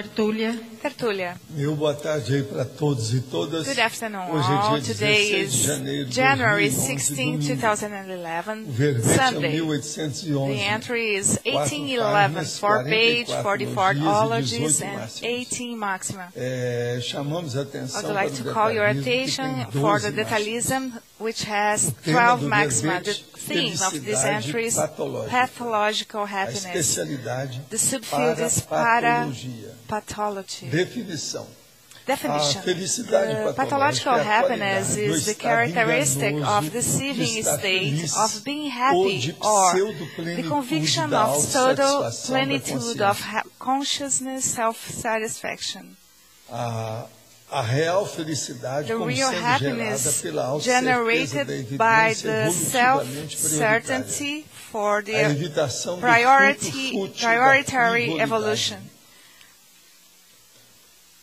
Tertulia. Tertulia. Meu boa tarde aí para todos e todas. Good afternoon Hoje all. é dia Today 16 de is janeiro de January 2011, 16, domingo. 2011, O verbete é Sunday. 1811. The entry is 4 1811 páginas, for page, 44 44 ologies, logias e 18 and máximas. 18 maxima. Chamamos a I atenção would like para to o call your detalhismo, que attention tem for the 12 máximas. detalism, which has O tema 12 do maxima. The verbete, theme of this felicidade entry is patológica. pathological A happiness. especialidade The subfield is parapathologia. parapathology. Definição. Definition. A felicidade The pathological patológica é a happiness qualidade is do the estado characteristic enganoso of de deceiving estar state feliz of being ou happy de or the pseudo-plenitude conviction da of total autossatisfação da plenitude of consciência. consciousness, self-satisfaction. A real felicidade, The como real sendo gerada happiness pela autocerteza da generated by evidência the evolutivamente prioritária. self-certainty for A the evitação do fruto fútil da priority frivolidade. evolution.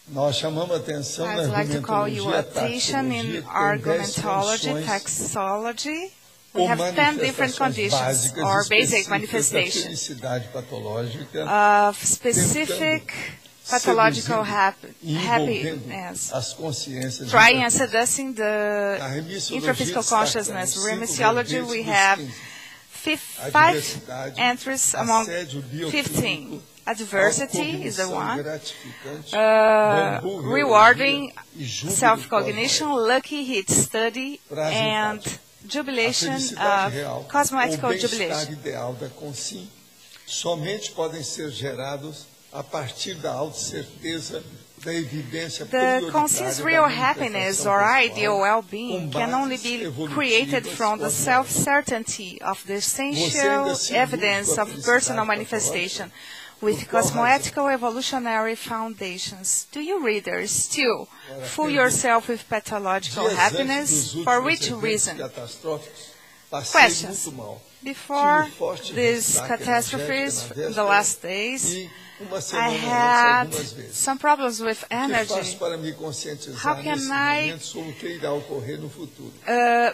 Nós chamamos a atenção na I'd like to call your argumentologia, attention in argumentology, taxology. We have 10 different conditions or basic manifestations da felicidade patológica of specific pathological happiness, as consciências trying and seducing the Na remissiologia intraphysical consciousness. destacamos Remissiology, we have a 5 diversidade, entries among assédio 15. bioquímico, Adversity is the autocognição one. gratificante, bambu, Rewarding e júbilo self-cognition, lucky hit study, Pra and resultado. jubilation A felicidade of real, cosmetical o bem-estar jubilation. ideal da consciência somente podem ser gerados a partir da autocerteza da evidência The prioritária conscious da real manifestação happiness or pessoal, ideal well-being com can only bases be created evolutivas from the cosmológicas. self-certainty of the essential se evidence ilude com a of felicidade personal patológica? manifestation with Por qual cosmoethical evolutionary foundations. Do you readers still Ora, fool pergunta. yourself with pathological Dias happiness? antes dos For últimos which eventos reason? catastróficos, passei Questions. muito mal. Before Tive forte these ressaca catastrophes energética na in the véspera last days, e uma I semana antes had algumas vezes. some problems with O que faço energy. para me conscientizar How can nesse I momento sobre o que irá ocorrer no futuro?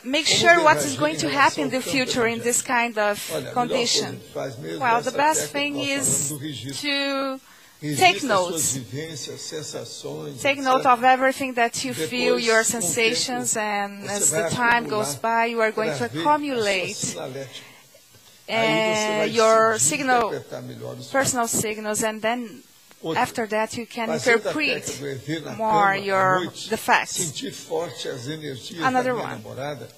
Make Como sure what devo is agir going em to relação happen in the ao campo future in energético? this kind of Olha, a melhor condition? coisa que faz mesmo Well, dessa the best técnica, thing nós falamos is do registro. to Registra take suas notes. vivências, sensações, Take etc. note of everything that you feel, Depois, your com o sensations, tempo, and você as vai the time goes acumular by, you are going para to ver a sua accumulate sinalética. Aí você vai your decidir signal, interpretar melhor os personal signals, and then Outra, after that you can fazendo a interpret técnica do EV na more cama, à noite, the facts. sentir forte as energias Another da minha one. namorada.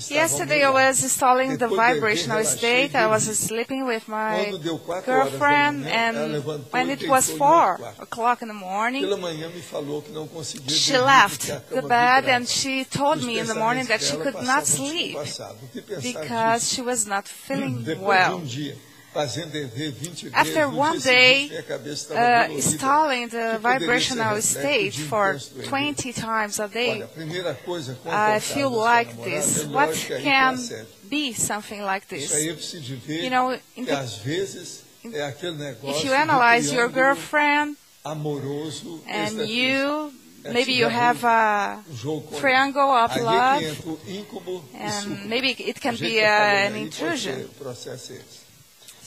Yesterday I was installing the Depois do EV, vibrational relaxei state. e I was dormi. sleeping with my Quando deu 4 horas da girlfriend, manhã, ela and levantou when e it was deitou em 4 outro quarto. o'clock in the morning, Pela manhã me falou que não conseguia she dormir left porque a the cama bed vibrava. and she told Os me in the morning that she pensamentos could dela not passavam tipo sleep passado. O que pensar because disso? she was not feeling Depois de well. dia, fazendo EV 20 vezes, After no one dia day, seguinte, minha cabeça estava dolorida. installing the Que poderia vibrational ser state reflexo de for intenso EV. 20 times a day, Olha, a primeira coisa, quando I ao feel caso da sua like namorada, this. é What lógico que aí can tá certo. be something like Isso aí this? é preciso ver You know, in que the- às vezes é aquele negócio If you analyze do your triângulo girlfriend amoroso and extra-físico. you, É maybe que you já have a o jogo com triangle of aí é love, que entra o íncubo e and súcubo. maybe it can A gente be tá falando an aí, pode intrusion. ser, o processo é esse.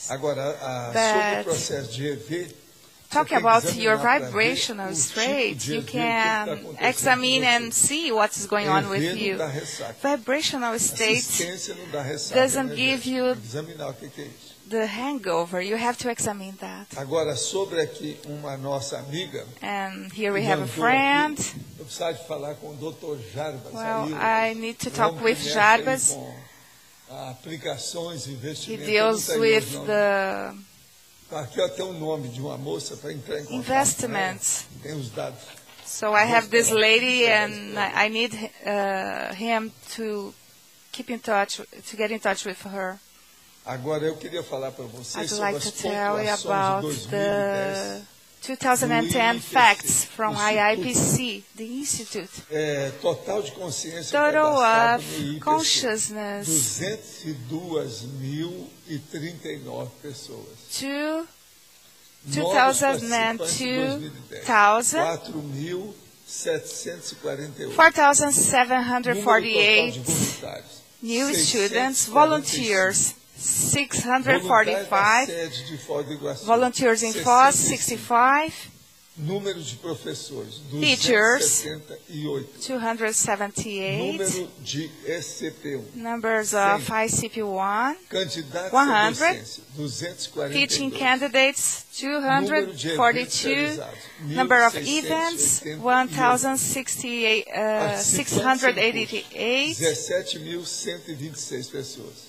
Agora, But sobre o processo de EV, Talking você tem que about your examinar pra ver vibrational o tipo state, de you EV, o que tá can acontecendo examine com and você. see what is going on with EV não you. dá ressaca. Vibrational state Assistência não dá ressaca. doesn't né, give gente? you Tem que examinar o que é isso. the hangover. You have to examine that. Agora, sobre aqui uma nossa amiga, And here we have a mandou friend. aqui, eu precisava de falar com o Dr. Jarbas. Well, aí, I need to o talk homem with que mexe Jarbas. aí com aplicações, He investimentos. deals eu não tenho with os nomes. the Tá aqui até o nome de uma moça para entrar em contato. investments. Tem os dados. So I have this lady, and I need him to keep in touch, to get in touch with her. Agora eu queria falar para vocês I'd sobre like as to tell you pontuações about de the 2010. 2010 facts from IIPC, the Institute. Total de consciência Total cadastrado of no IPC, consciousness, 202.039 pessoas. 2002, 4.748. 4,748 voluntários. new 645. students, volunteers, 645, Voluntários da sede de Foz do Iguaçu, volunteers in Foz, 65, Número de professores, Teachers, 278. 278. Número de SCP1. Numbers of ICP1, Candidatos 100. à docência, 242. Teaching candidates, 242. Number of events, 1,688. 17.126 pessoas.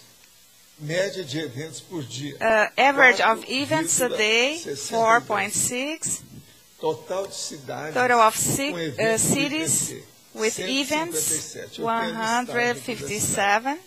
Média de eventos por dia. Average of events a day, 4.6. Total de cidades. Total of com eventos cities with events, 157.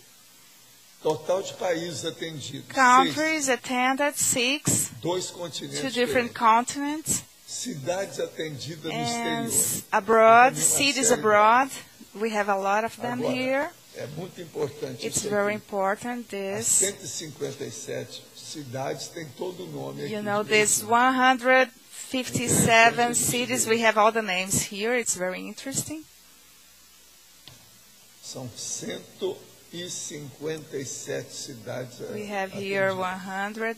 Total de países atendidos. Countries attended, 6. 2 continentes. 2 different diferentes. continents. Cidades atendidas no And exterior. abroad, Uma cities série. abroad. We have a lot of them Agora, here. É muito importante It's isso very aqui. important, As this. 157 cidades têm todo o nome aqui. You know, de these Brasil. 157 cities, we have all the names here. It's very interesting. São 157 cidades. We have here atendidas.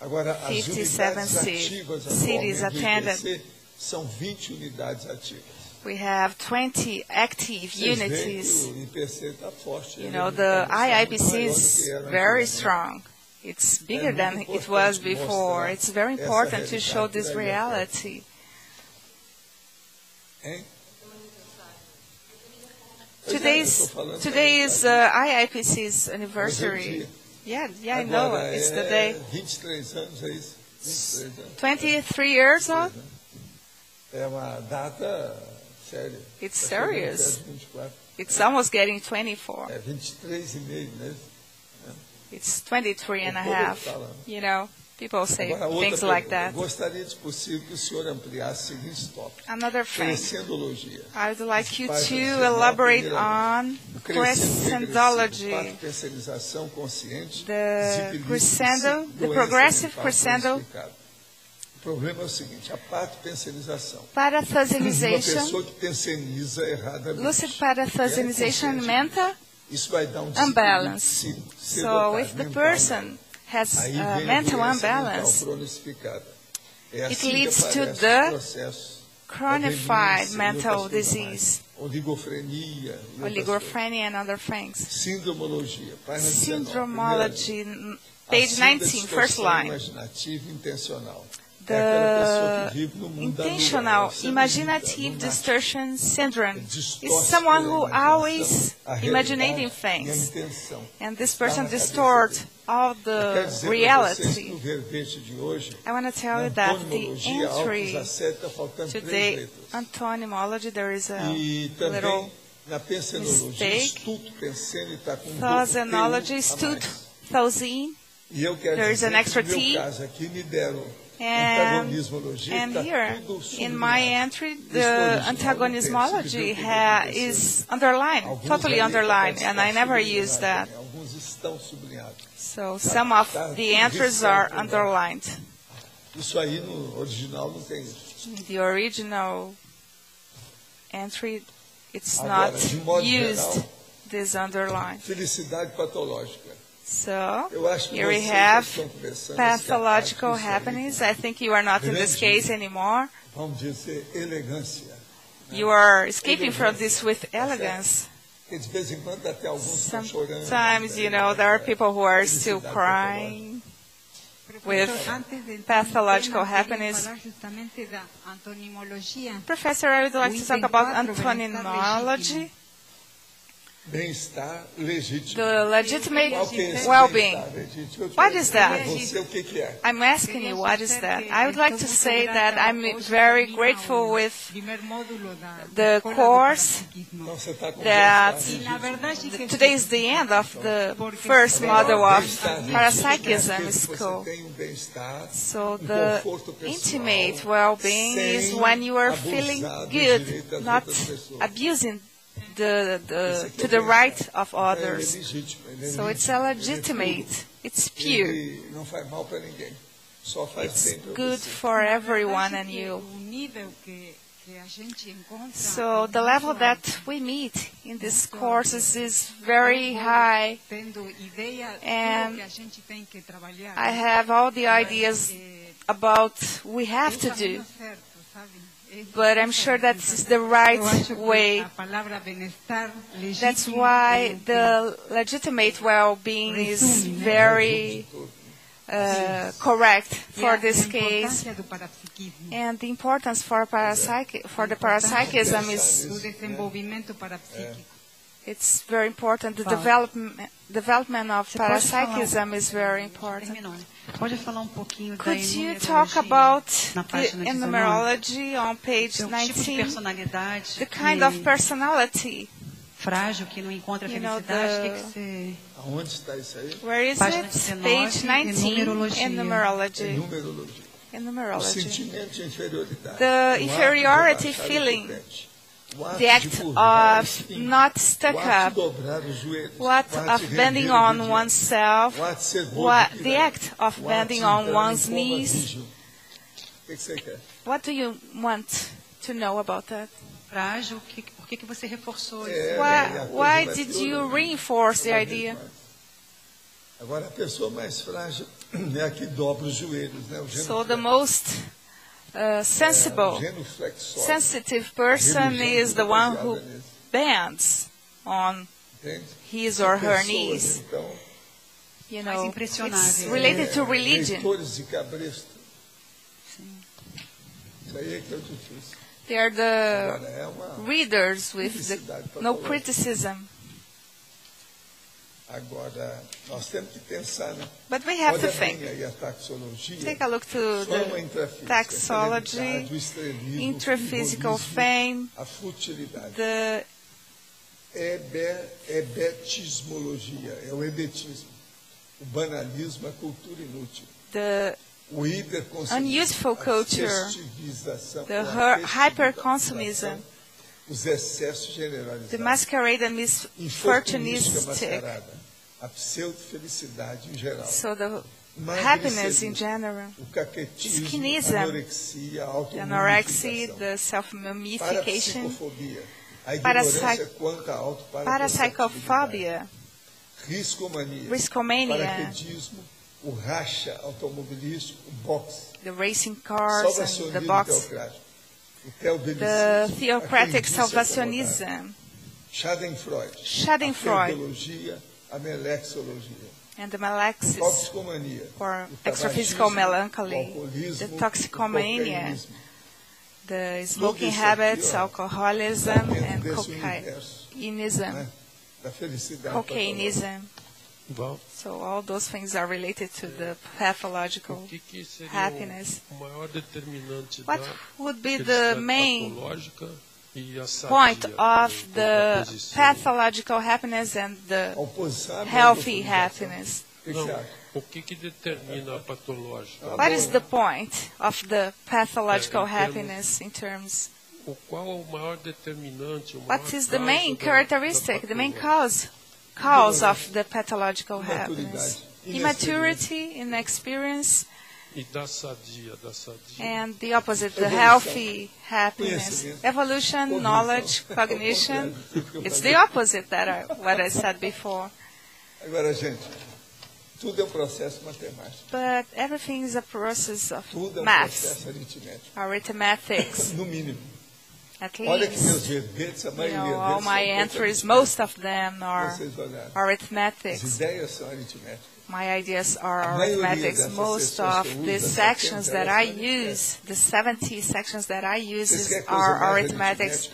Agora, as 57 unidades ativas cities atualmente do attended. IPC são 20 unidades ativas. We have 20 active Vocês veem que unities. o IPC está forte. You Ele know, é the muito maior do IIPC que is era very antigamente. strong. It's bigger than it was before. It's very important to show this reality. Hein? Today is IIPC's anniversary. Yeah, I know. Agora, It's the day. 23 anos, é isso? 23 anos. 23 years old? É uma data séria. It's Tá chegando serious. perto de 24. It's almost getting 24. É 23,5, né? It's 23 and a half. You know, people say Agora, outra things like pergunta. that. Gostaria, de possível, que o senhor ampliasse os seguintes tópicos. Another thing. Crescendologia. I would like you Página to 19, elaborate primeiramente. on O crescendo crescendology. Patopensalização consciente, The zipilítice, crescendo, the doença progressive mental crescendo. cronificada. O problema é o seguinte, a patopensalização. Uma Parathesianization, pessoa que penseniza erradamente. lucid parathesianization, mental Isso vai dar um unbalance. desequilíbrio So if the person has Aí a vem a mental doença unbalance, mental cronificada. É it assim leads que to aparece the o processo. chronified demência e mental outras coisas disease, mais. Oligofrenia. e outras oligophrenia and other things. coisas. Sindromologia. Página 19, Syndromology, primeira. page Acima da 19, first distorção line. imaginativa e intencional. É aquela pessoa que vive no mundo da Intentional nuvem, sempre imaginative no distortion syndrome distorce is someone pela who imaginação always a realidade imaginating e a things. intenção. And this Está person na cabeça distorts dele. all Quer the dizer para vocês que reality. no verbete de hoje, I want to tell na you that the antonimologia, altos entry a 7, está faltando 3 today, letras. antonymology, there is a E também little na pensenologia, mistake. estudo pensene está com um Thosenology, pouco a mais. Thosine, E eu quero there is dizer an extra que no meu T. caso aqui me deram And, antagonismologia, and está here, tudo in my sublinhado. entry, Isso the original antagonismology não tem, você viu is underlined, Alguns totally ali underlined, está and I never sublinhado use that. também. Alguns estão sublinhados. So some of the entries are underlined. Isso aí no original não tem isso. The original entry, it's Agora, not de modo used, geral, this underline. felicidade patológica. So, Eu acho que here we vocês have estão conversando pathological essa parte happenings. I think you are not in this Grande. case anymore. Vamos dizer, elegância. You are escaping from this with elegance. Porque de vez em quando até alguns estão chorando. Sometimes, you know, there are people who are still crying with pathological happenings. Professor, I would like to talk about antonymology, Bem-estar legítimo. the legitimate Qual que é esse well-being. bem-estar legítimo? Eu te What is pergunto that? a Você, o que é? I'm asking you, what is that? I would like to say that I'm very grateful with the course Então, você está com that bem-estar legítimo. today is the end of the first model of parapsychism school. Você tem um bem-estar, So um the conforto pessoal, intimate well-being is sem when you are feeling abusar do good, direito das not outras pessoas. abusing Esse aqui to é the o right bem-estar. of Então, ele é others. legítimo, ele é So it's límpida, a ele é legitimate, it's puro. pure, Ele não faz mal para ninguém. Só faz it's bem para good você. for everyone and you. So the level that we meet in these courses is very high, and I have all the ideas about we have to do. but I'm sure that's the right way. That's why the legitimate well-being is very correct for this case, and the importance for the parapsychism is it's very important. The development of parapsychism is very important. Could you talk about in numerology on page 19, the kind of personality? You know, where is it? Page 19 in numerology. In numerology. The inferiority feeling. The act of not stuck up, what of bending on oneself, the act of bending on one's knees. What do you want to know about that? Why did you reinforce the idea? So the most sensitive person is the one who bends on his or her knees. You know, it's related to religion. They are the readers with no criticism. But we have to think. Take a look to the taxology, intraphysical fame, the unuseful culture, the hyperconsumism, the masquerade and misfortunistic. So the happiness in general, skinism, the anorexia, the self-mummification, parapsychophobia, riskomania, the racing cars and the box, the theocratic salvationism, Schadenfreude, and the malexis, or extraphysical melancholy, the toxicomania, the smoking habits, alcoholism, and cocainism. So all those things are related to the pathological happiness. What would be the main point of the pathological happiness and the healthy happiness? What is the point of the pathological happiness in terms? What is the main characteristic, the main cause of the pathological happiness? Immaturity, inexperience, and the opposite, the healthy happiness. Evolution, knowledge, cognition. It's the opposite that what I said before. But everything is a process of maths, arithmetics. At least, you know, all my entries, most of them are arithmetics. My ideas are arithmetics. Most of the sections that I use, the 70 sections that I use are arithmetics.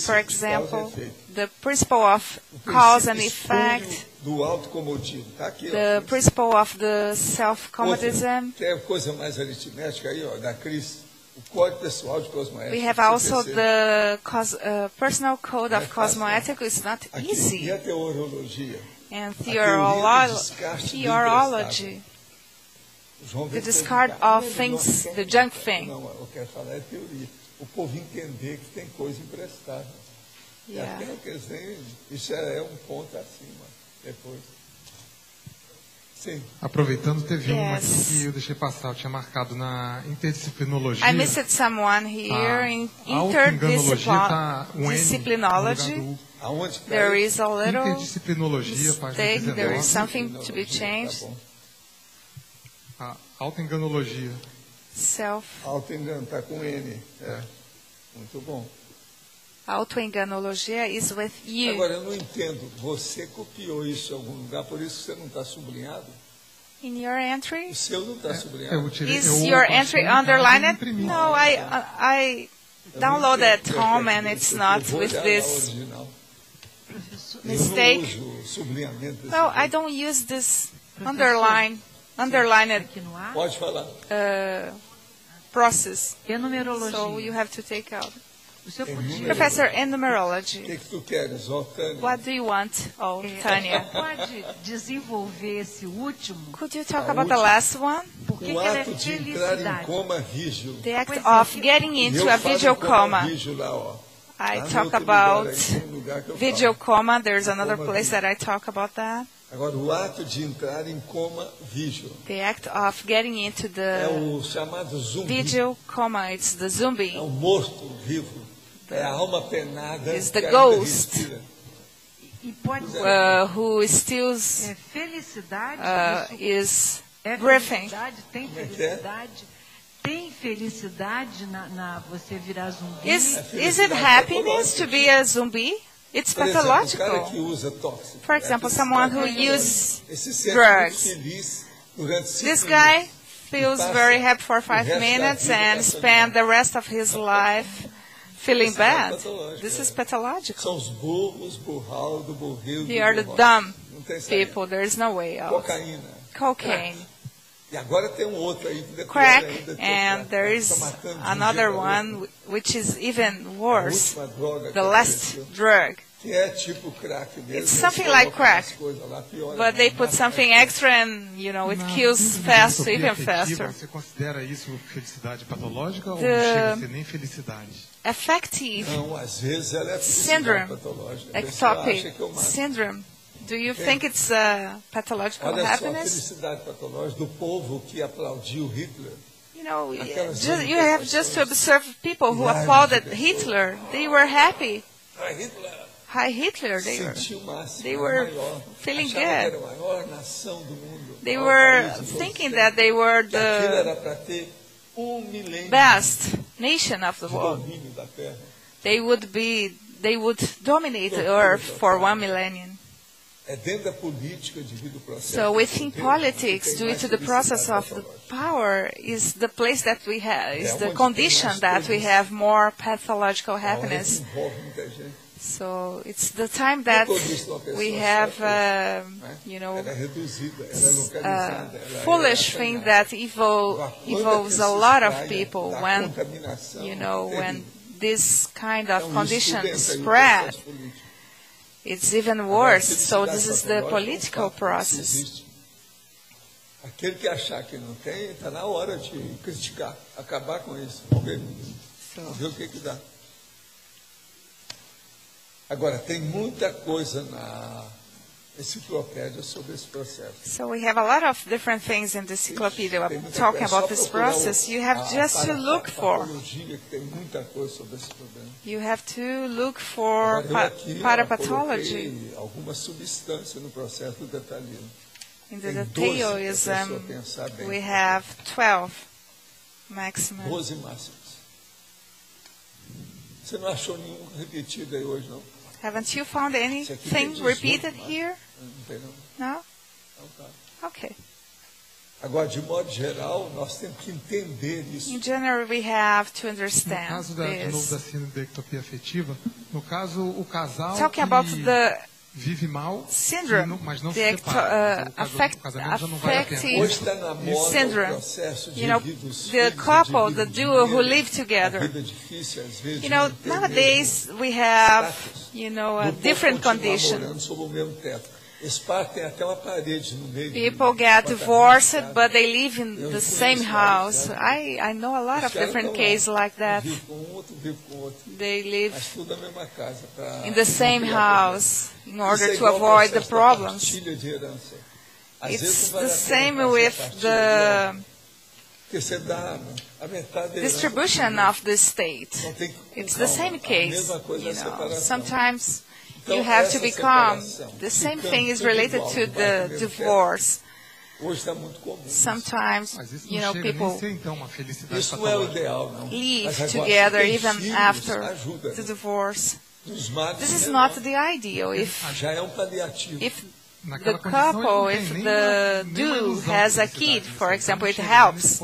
For example, the principle of cause and effect, the principle of the self-commodism. We have also the personal code of cosmoethics. It's not easy. And theorology, the discard of things, the junk thing. Yeah. Aproveitando, teve uma aqui que eu deixei passar, eu tinha marcado na interdisciplinologia. I missed someone here in interdisciplinology. There is a little mistake, there is something to be changed. A autoenganologia. Auto-engano, está com N. Muito bom. Autoenganologia is with you. Agora, eu não entendo. Você copiou isso em algum lugar, por isso você não está sublinhado? In your entry? O seu não está sublinhado. Is your entry underlined? No, I downloaded at home and it's not with this mistake. No, I don't use this underlined Pode falar. Process. So you have to take out. Professor, in numerology. O que tu queres, Tânia? What do you want, Tânia? Pode desenvolver esse último? Could you talk about the last one? O ato de entrar em coma rígido. The act of getting into a visual coma. I talk about visual coma. There's another place that I talk about that. Agora, o ato de entrar em coma vígio. The act of getting into the o chamado zumbi. Visual coma. It's the zombie. É o morto vivo. É a alma penada. It's the ghost. Who still is breathing. Tem felicidade. Tem felicidade na você virar zumbi? Is it happiness to be a zombie? It's pathological. For example, someone who uses drugs. This guy feels very happy for 5 minutes and spends the rest of his life feeling bad. This is pathological. They are the dumb people. There is no way out. Cocaine. Crack, and there is another one which is even worse, the last drug. It's something like crack, but they put something extra and, it kills fast, even faster. The affective syndrome, ectopic syndrome, do you think it's pathological happiness? You have just to observe people who applauded Hitler. They were happy. Hi Hitler, they were feeling good. They were thinking that they were the best nation of the world. They would dominate the earth for 1 millennium. So within politics, due to the process of the power, is the place that we have, is the condition that we have more pathological happiness. So it's the time that we have, foolish thing that involves a lot of people when this kind of condition spread. It's even worse. So this is the political process. Aquele que achar que não tem, está na hora de criticar, acabar com isso. Vamos ver o que dá. Agora, tem muita coisa na enciclopédia sobre esse processo. So we have a lot of different things in the encyclopedia talking about this process. You have just to look for. You have to look for parapathology. Alguma substância no processo do detalhismo. In the detailism, we have 12 maximum. 12 máximos. Você não achou nenhum repetido aí hoje, não? Haven't you found anything repeated here? No? Okay. Agora, de modo geral, nós temos que entender isso. In general, we have to understand no caso de novo da síndrome da ectopia afetiva, no caso, o casal talking about the vive mal, syndrome, mas não se separa. affective syndrome. The couple, the duo who live together. Nowadays we have, a different condition. People get divorced, but they live in the same house. I know a lot of different cases like that. They live in the same house in order to avoid the problems. It's the same with the distribution of the state. It's the same case. Sometimes you have to become. The same thing is related to the divorce. Hoje está muito comum. Sometimes, you know, people Isso não é o ideal, não. live together even after the divorce. This is not the ideal. If the couple, if the dude has a kid, for example, it helps.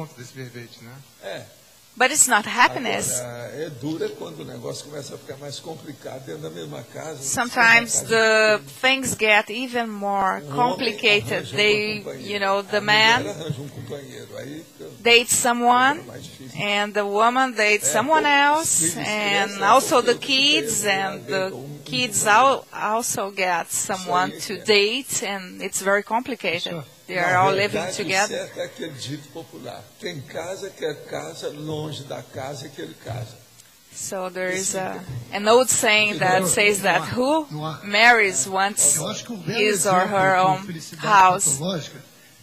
But it's not happiness. É dura quando o negócio começa a ficar mais complicado dentro da mesma casa. Sometimes the things get even more complicated. They, you know, the man dates someone, and the woman dates someone else, and also the kids also get someone to date, and it's very complicated. They are all living together. É aquele dito popular. Quem casa quer casa longe da casa que ele casa. So there is an old saying that says that who marries wants his or her own house.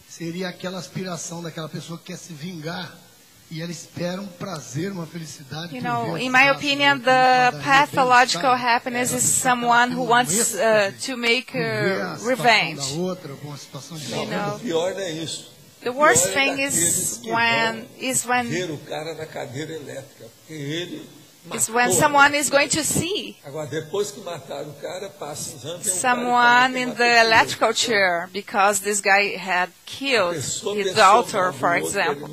Seria aquela aspiração daquela pessoa que quer se vingar e ela espera prazer, uma felicidade. You know, in my opinion, the pathological happiness is someone who wants to make revenge. You know, the worst thing is when someone is going to see someone in the electrical chair because this guy had killed his daughter, for example.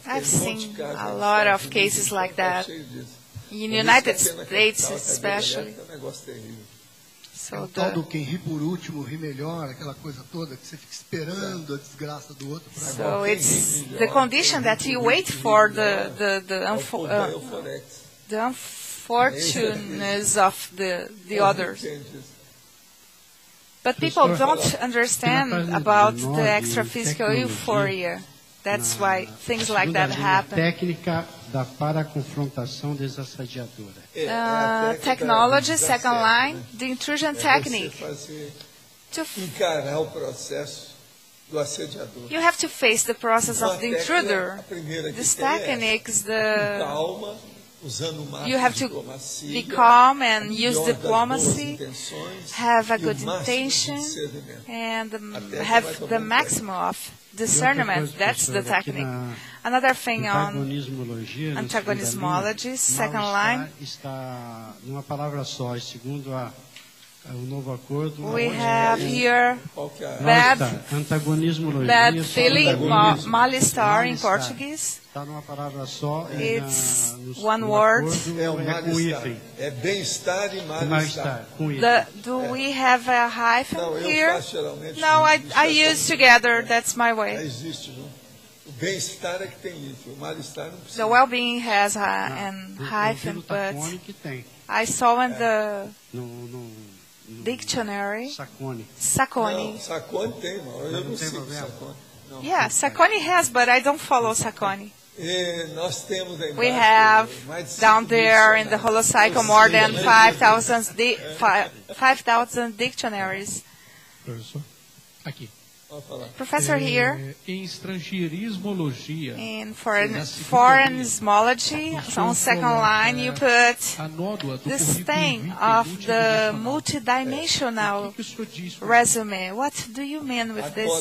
I've seen a lot of cases like that, in the United States especially. O tal do quem ri por último, ri melhor, aquela coisa toda que você fica esperando a desgraça do outro. So it's the condition that you wait for the unfortunateness of the others. But people don't understand about the extra-physical euphoria. That's why things like that happen. Técnica da paraconfrontação desassediadora. Technology, second line, the intrusion technique. Encarar o processo do assediador. You have to face the process of the intruder. This technique is you have to be calm and use diplomacy, have a good intention, and have the maximum of discernment. That's the technique. Another thing on antagonismology, second line. We have here bad feeling, mal-estar in Portuguese. It's one word. É bem-estar e mal-estar. Do we have a hyphen here? No, I use together. That's my way. Bem-estar é que tem isso, o mal-estar não precisa. The well-being has an hyphen, but I saw in the dictionary. Sacconi. Não, Sacconi tem, eu não sei Sacconi. Yeah, Sacconi has, but I don't follow Sacconi. Nós temos we have down there in the holocycle more than 5,000 dictionaries. Aqui. Professor here, em estrangeirismologia, in foreignismology, on second line you put this thing of the multidimensional resume. What do you mean with this?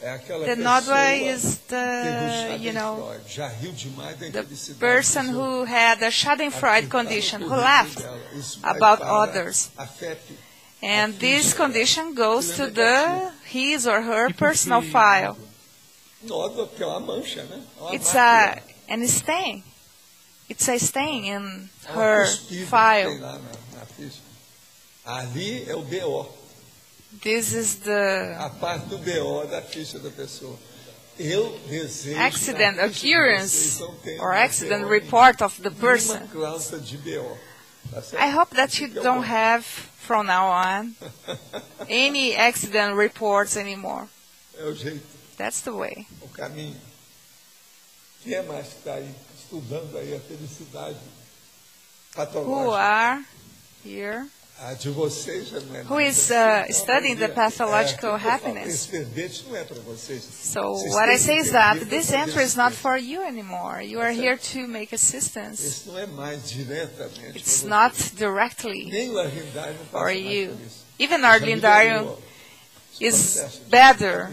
The nódoa is the, you know, the person who had a Schadenfreude condition, who laughed about others. And this condition goes to his or her personal file. It's a stain. It's a stain in her file. Ali é o BO. This is the a parte do BO da ficha da pessoa. Accident occurrence or accident report of the person. I hope that you don't have, from now on, any accident reports anymore. É o jeito. That's the way. O caminho. Quem é mais que está aí estudando aí a felicidade patológica? Who are here who is studying the pathological happiness. So what I say is that this entry is not for you anymore. You are here to make assistance. It's not directly for you. Even Arlindario is better.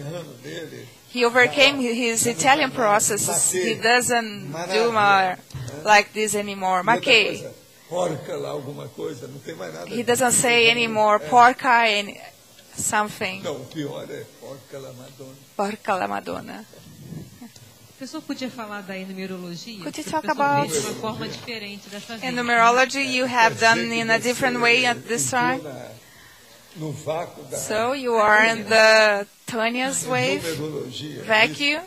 He overcame his Italian processes. He doesn't do more like this anymore. Maquei. He doesn't say anymore porca and something. Porca la Madonna. Could you talk about in numerology you have done in a different way at this time? So you are in the Tonia's wave vacuum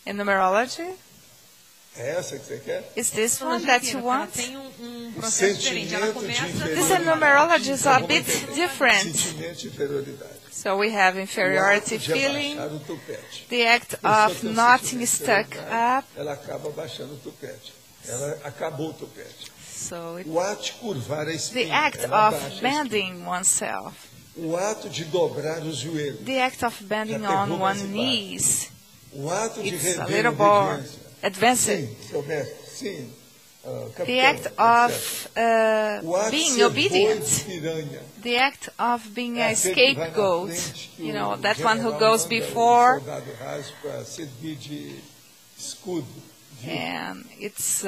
in numerology? Is this one that you want? This in numerology is a bit different. So we have inferiority feeling, the act of not stuck up. So it's the act of bending oneself. The act of bending on one's knees. It's a little more advanced. The act of being obedient. The act of being a scapegoat. You know, that one who goes before. And it's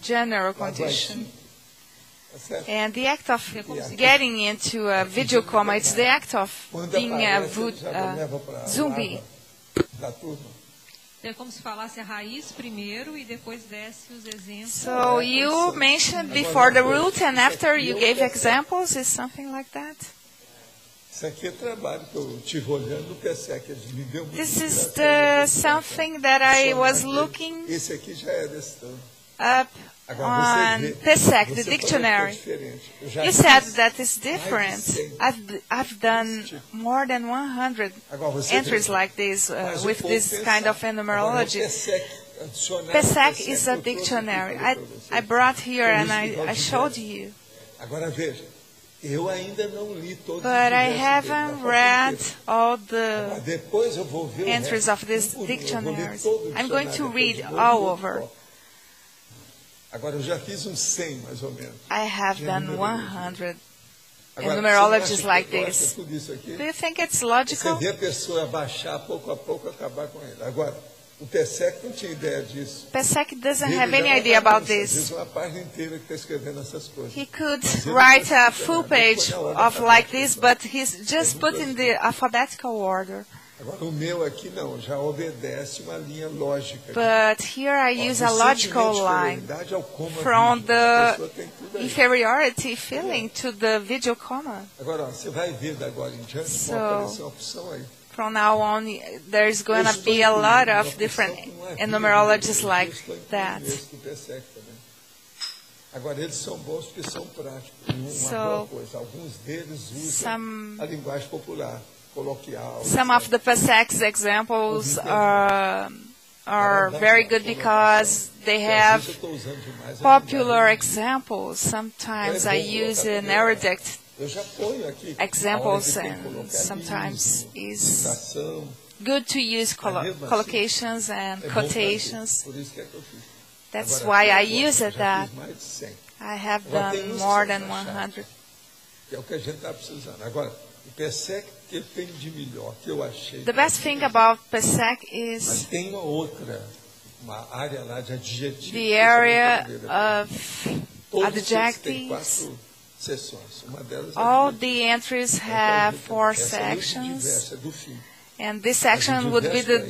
general condition. And the act of getting into a video coma, it's the act of being a zombie. So you mentioned before the root and after you gave examples, is something like that? This is something that I was looking up on PSEC, the dictionary. You said that is different. I've done more than 100 entries like this with this kind of numerology. PSEC is a dictionary. I brought here and I showed you. But I haven't read all the entries of these dictionaries. I'm going to read all over. I have done 100 numerologies like this. Do you think it's logical? PSEC doesn't have any idea about this. He could write a full page of like this, but he's just put in the alphabetical order. But here I use a logical line from the inferiority feeling to the video coma. So from now on, there's going to be a lot of different numerologies like that. So some of the PSEC's examples are very good because they have popular examples. Sometimes I use an erudite examples, and sometimes it's good to use collocations and quotations. That's why I use that. I have done more than 100. The best thing about PSEC is the area of adjectives. All the entries have 4 sections, and this section would be the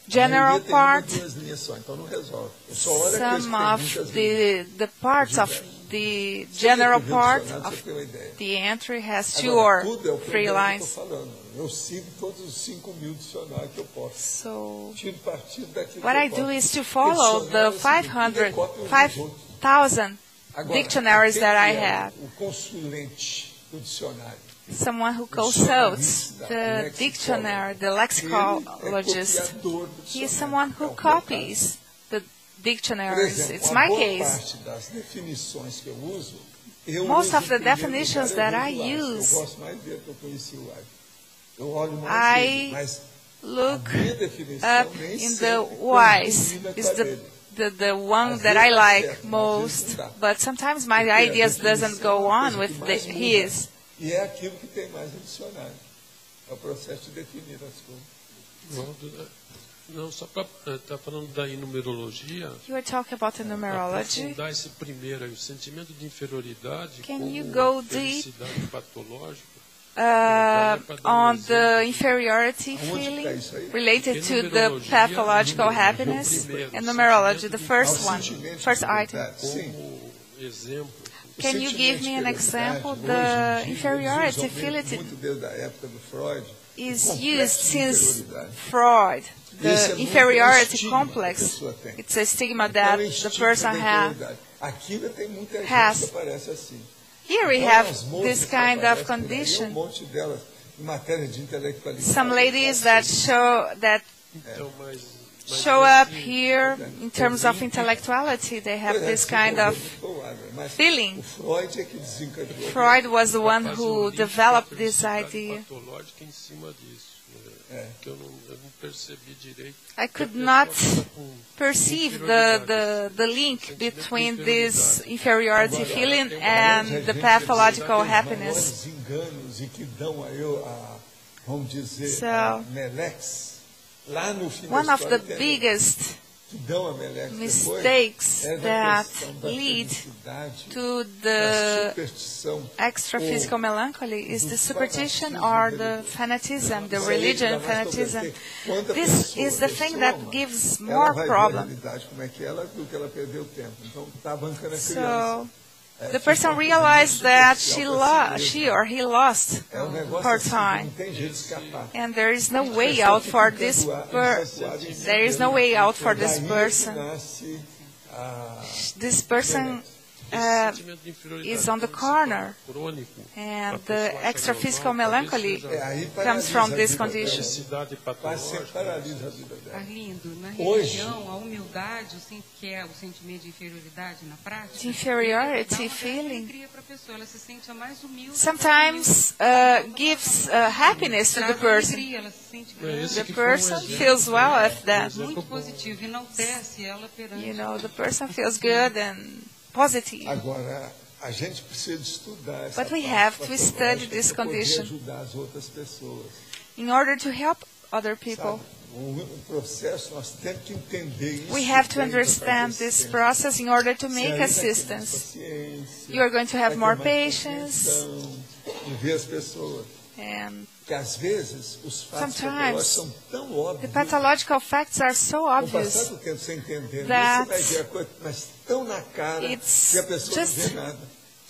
general part. Some of the parts of the general part of the entry has 2 or 3 lines. So what I do is to follow the 5,000 dictionaries that I have. Someone who consults the dictionary, the lexicologist, he is someone who copies dictionaries. It's my case. Most of the definitions that I use, I look up in the whys. Is the one that I like most, but sometimes my ideas doesn't go on with his. E é aquilo que tem mais no dicionário. É o processo de definir as coisas. Não, só para estar falando da numerologia. You were talking about the numerology. Aprofundar esse primeiro aí, o sentimento de inferioridade como felicidade patológica. On the inferiority feeling related to the pathological happiness and numerology, the first item. Can you give me an example? The inferiority feeling is used since Freud. The inferiority complex, it's a stigma that the person has. Here we have this kind of condition. Some ladies that show up here in terms of intellectuality, they have this kind of feeling. Freud was the one who developed this idea. I could not perceive the link between this inferiority feeling and the pathological happiness. So, one of the biggest mistakes that lead to the extra-physical melancholy is the superstition or the fanatism, the religion fanatism. This is the thing that gives more problem. So, the person realized that she or he lost her time, and there is no way out for this person. This person is on the corner, and the extra-physical melancholy comes from this condition. Arlindo, na religião, a humildade, que é o sentimento de inferioridade na prática, the inferiority feeling ela se sente mais humilde. Sometimes gives happiness to the person. The person feels well at that. Muito positivo, enaltece ela perante. You know, the person feels good and positive. Agora, a gente precisa estudar essa But we have to study this condition ajudar as outras pessoas. in order to help other people. Processo, nós temos que entender isso. We have to understand this process in order to make assistance. You are going to have more patience. Ver as pessoas. And às vezes os fatos sometimes são tão óbvios. The pathological facts are so obvious that it's just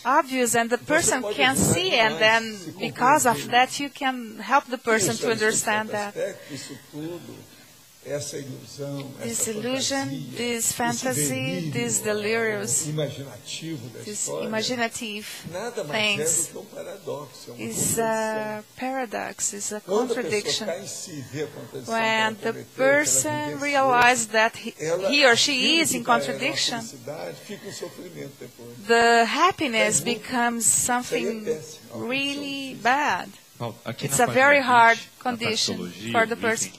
obvious and the person can see, and then because of that you can help the person to understand that. This illusion, this fantasy, this delirious, this imaginative things is a paradox, is a contradiction. When the person realizes that he or she is in contradiction, the happiness becomes something really bad. It's a very hard condition for the person.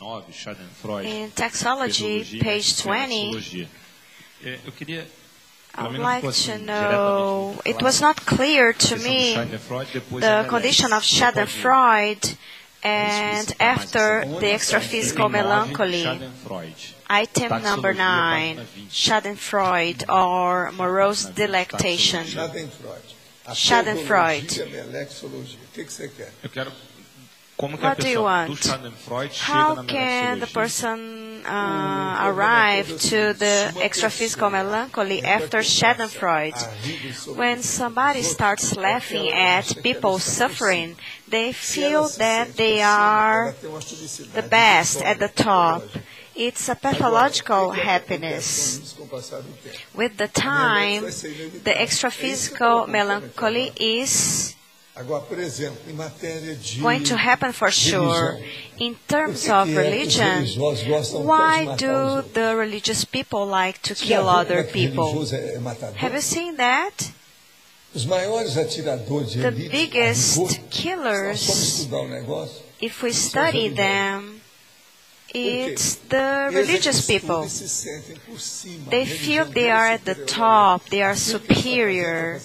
In Taxology, page 20, I would like to know, it was not clear to me the condition of Schadenfreude and after the extra-physical melancholy. Item number 9, Schadenfreude or morose delectation. Schadenfreude. What do you want? How can the person arrive to the extra-physical melancholy after Schadenfreude? When somebody starts laughing at people suffering, they feel that they are the best at the top. It's a pathological happiness. With the time, the extra-physical melancholy is going to happen for sure. In terms of religion, why do the religious people like to kill other people? Have you seen that? The biggest killers, if we study them, it's the religious people. They feel they are at the top, they are superior.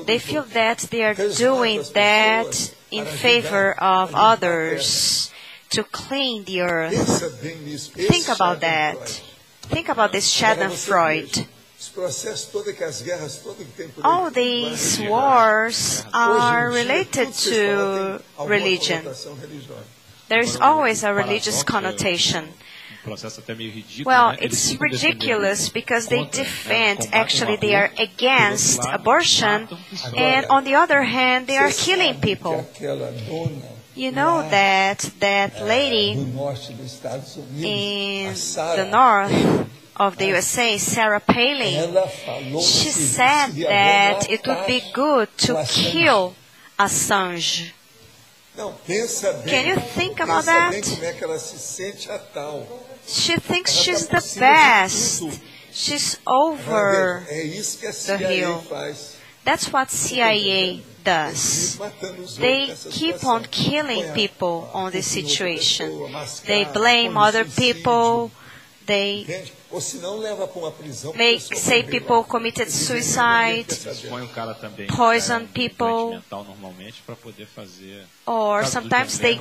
They feel that they are doing that in favor of others to clean the earth. Think about that. Think about this Schadenfreude. All these wars are related to religion. There is always a religious connotation. Well, it's ridiculous because they defend, actually they are against abortion, and on the other hand, they are killing people. You know that lady in the north of the USA, Sarah Palin, she said that it would be good to kill Assange. Can you think about that? She thinks she's the best. She's over the hill. That's what CIA does. They keep on killing people on this situation. They blame other people. They say people committed suicide, poison people, or sometimes they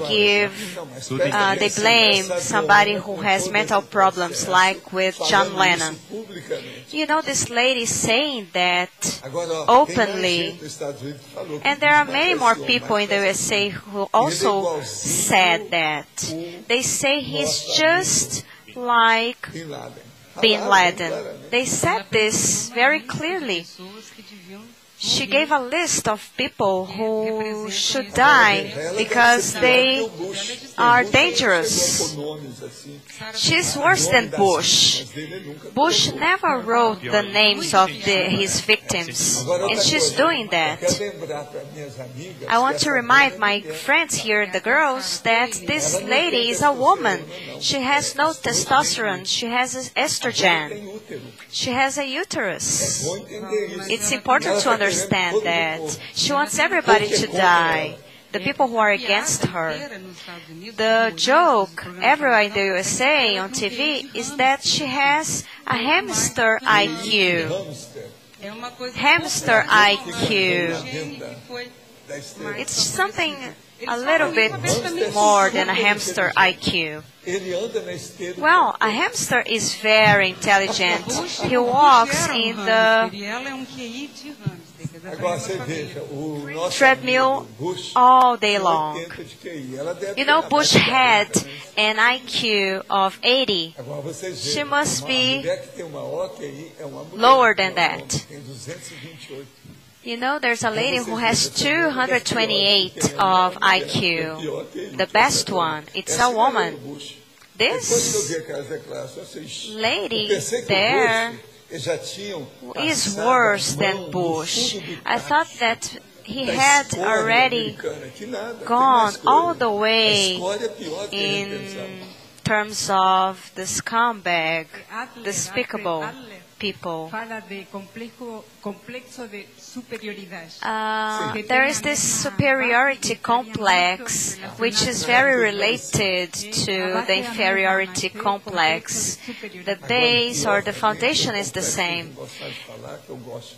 blame somebody who has mental problems, like with John Lennon. You know, this lady saying that openly, and there are many more people in the USA who also said that. They say he's just like Bin Laden. They said this very clearly. She gave a list of people who should die because they are dangerous. She's worse than Bush. Bush never wrote the names of his victims, and she's doing that. I want to remind my friends here, the girls, that this lady is a woman. She has no testosterone. She has estrogen. She has a uterus. It's important to understand that. She wants everybody to die. The people who are against her. The joke everywhere in the USA on TV is that she has a hamster IQ. Hamster IQ. It's something a little bit more than a hamster IQ. Well, a hamster is very intelligent. He walks in the treadmill all day long. You know, Bush had an IQ of 80. She must be lower than that. You know, there's a lady who has 228 of IQ. The best one. It's a woman. This lady there is worse than Bush. I thought that he had already gone all the way in terms of the scumbag, despicable people. There is this superiority complex, which is very related to the inferiority complex. The base or the foundation is the same.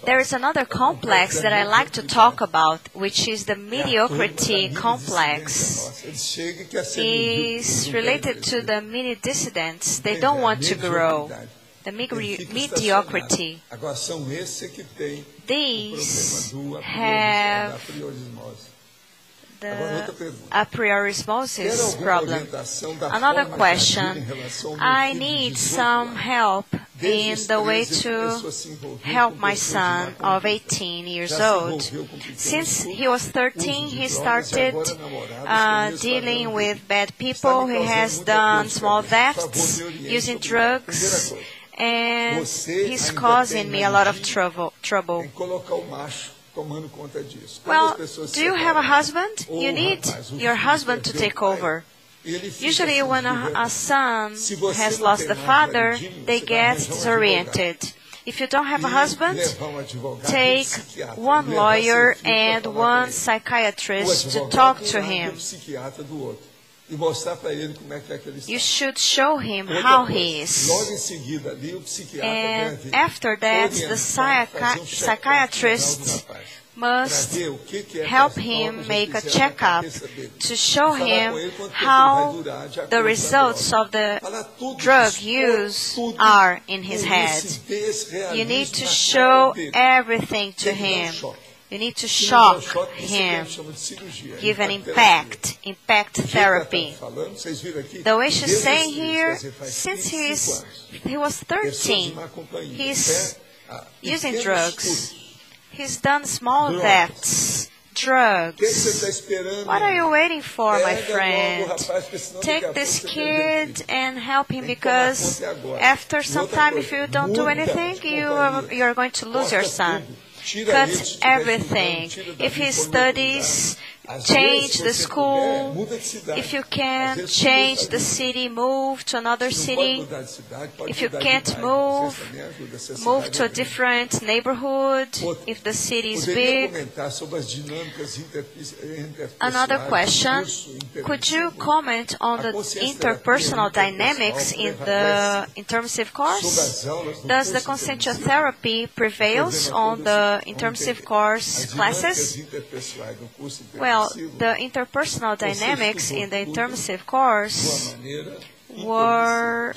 There is another complex that I like to talk about, which is the mediocrity complex. It's related to the mini dissidents. They don't want to grow. The mediocrity. These have the a priorismosis problem. Another question. I need some help in the way to help my son of 18 years old. Since he was 13, he started dealing with bad people. He has done small thefts, using drugs, and he's causing me a lot of trouble. Well, do you have a husband? You need your husband to take over. Usually when a son has lost the father, they get disoriented. If you don't have a husband, take one lawyer and one psychiatrist to talk to him. You should show him how he is. And after that, the psychiatrist must help him make a checkup to show him how the results of the drug use are in his head. You need to show everything to him. You need to shock him, give an impact therapy. The way she's saying here, since he was 13, he's using drugs. He's done small thefts, drugs. What are you waiting for, my friend? Take this kid and help him, because after some time, if you don't do anything, you're going to lose your son. Cut everything. If he studies, change the school. If you can, change the city, move to another city. If you can't move to a different neighborhood, if the city is big. Another question, could you comment on the interpersonal dynamics in the intermissive course? Does the consensual therapy prevails on the intermissive course classes? Well, the interpersonal dynamics in the intermissive course were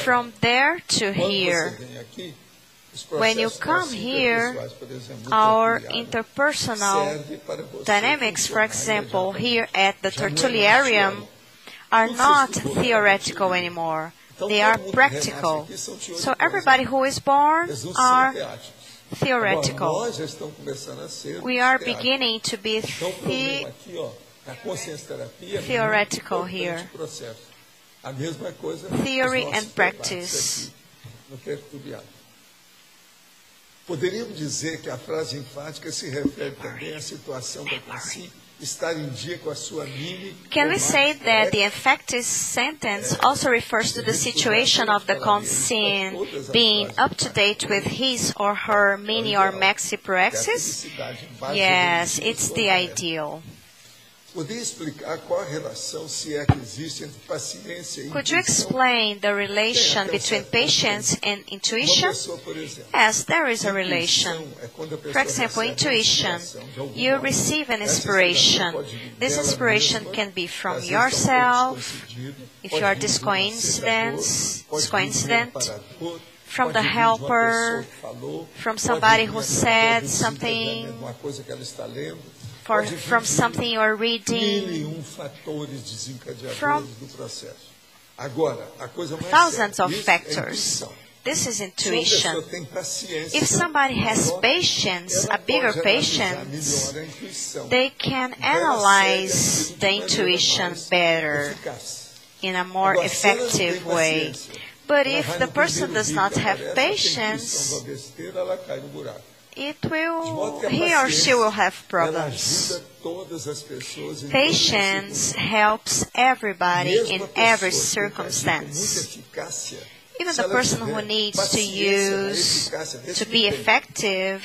from there to here. When you come here, our interpersonal dynamics, for example, here at the tertuliarium, are not theoretical anymore. They are practical. So everybody who is born are theoretical. We are beginning to be theoretical here. Theory and practice. Poderíamos dizer que a frase enfática se refere também à situação da consciência. Can we say that the emphatic sentence also refers to the situation of the conscient being up to date with his or her mini or maxi praxis? Yes, it's the ideal. Could you explain the relation between patience and intuition? Yes, there is a relation. For example, intuition. You receive an inspiration. This inspiration can be from yourself, if you are coincident, from the helper, from somebody who said something, from something you are reading, from thousands of factors. This is intuition. If somebody has patience, a bigger patience, they can analyze the intuition better, in a more effective way. But if the person does not have patience, he or she will have problems. Patience helps everybody in every circumstance. Even the person who needs to be effective,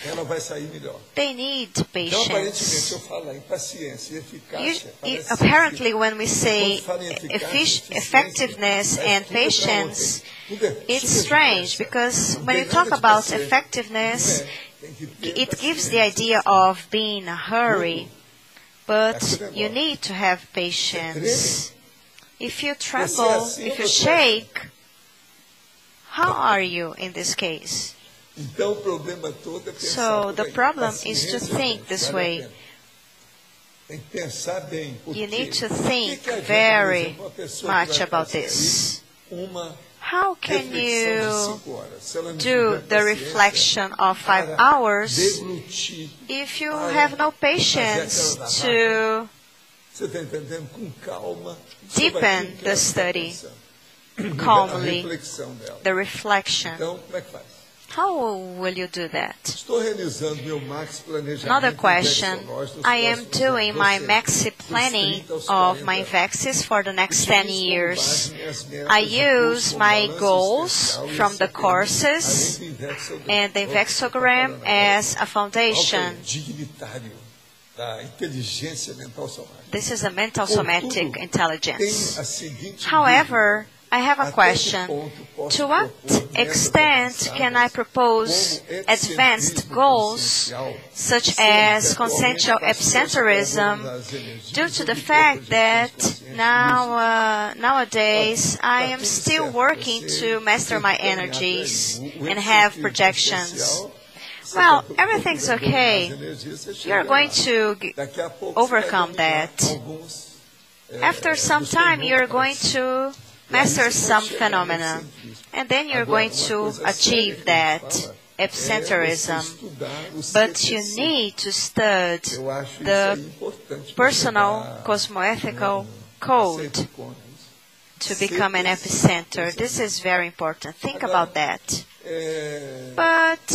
they need patience. Apparently, when we say effectiveness and patience, it's strange, because when you talk about effectiveness, it gives the idea of being in a hurry, but you need to have patience. If you tremble, if you shake, how are you in this case? So the problem is to think this way. You need to think very much about this. How can you do the reflection of 5 hours if you have no patience to deepen the study calmly, the reflection? How will you do that? Another question. I am doing my maxi planning of my vaccines for the next 10 years. I use my goals from the courses and the Vexogram as a foundation. This is a mental somatic intelligence. However, I have a question. To what extent can I propose advanced goals, such as consensual epicentrism, due to the fact that nowadays I am still working to master my energies and have projections? Well, everything's okay. You're going to overcome that. After some time, you're going to master some phenomena, and then you're going to achieve that epicentrism. But you need to study the personal cosmoethical code to become an epicenter. This is very important. Think about that. But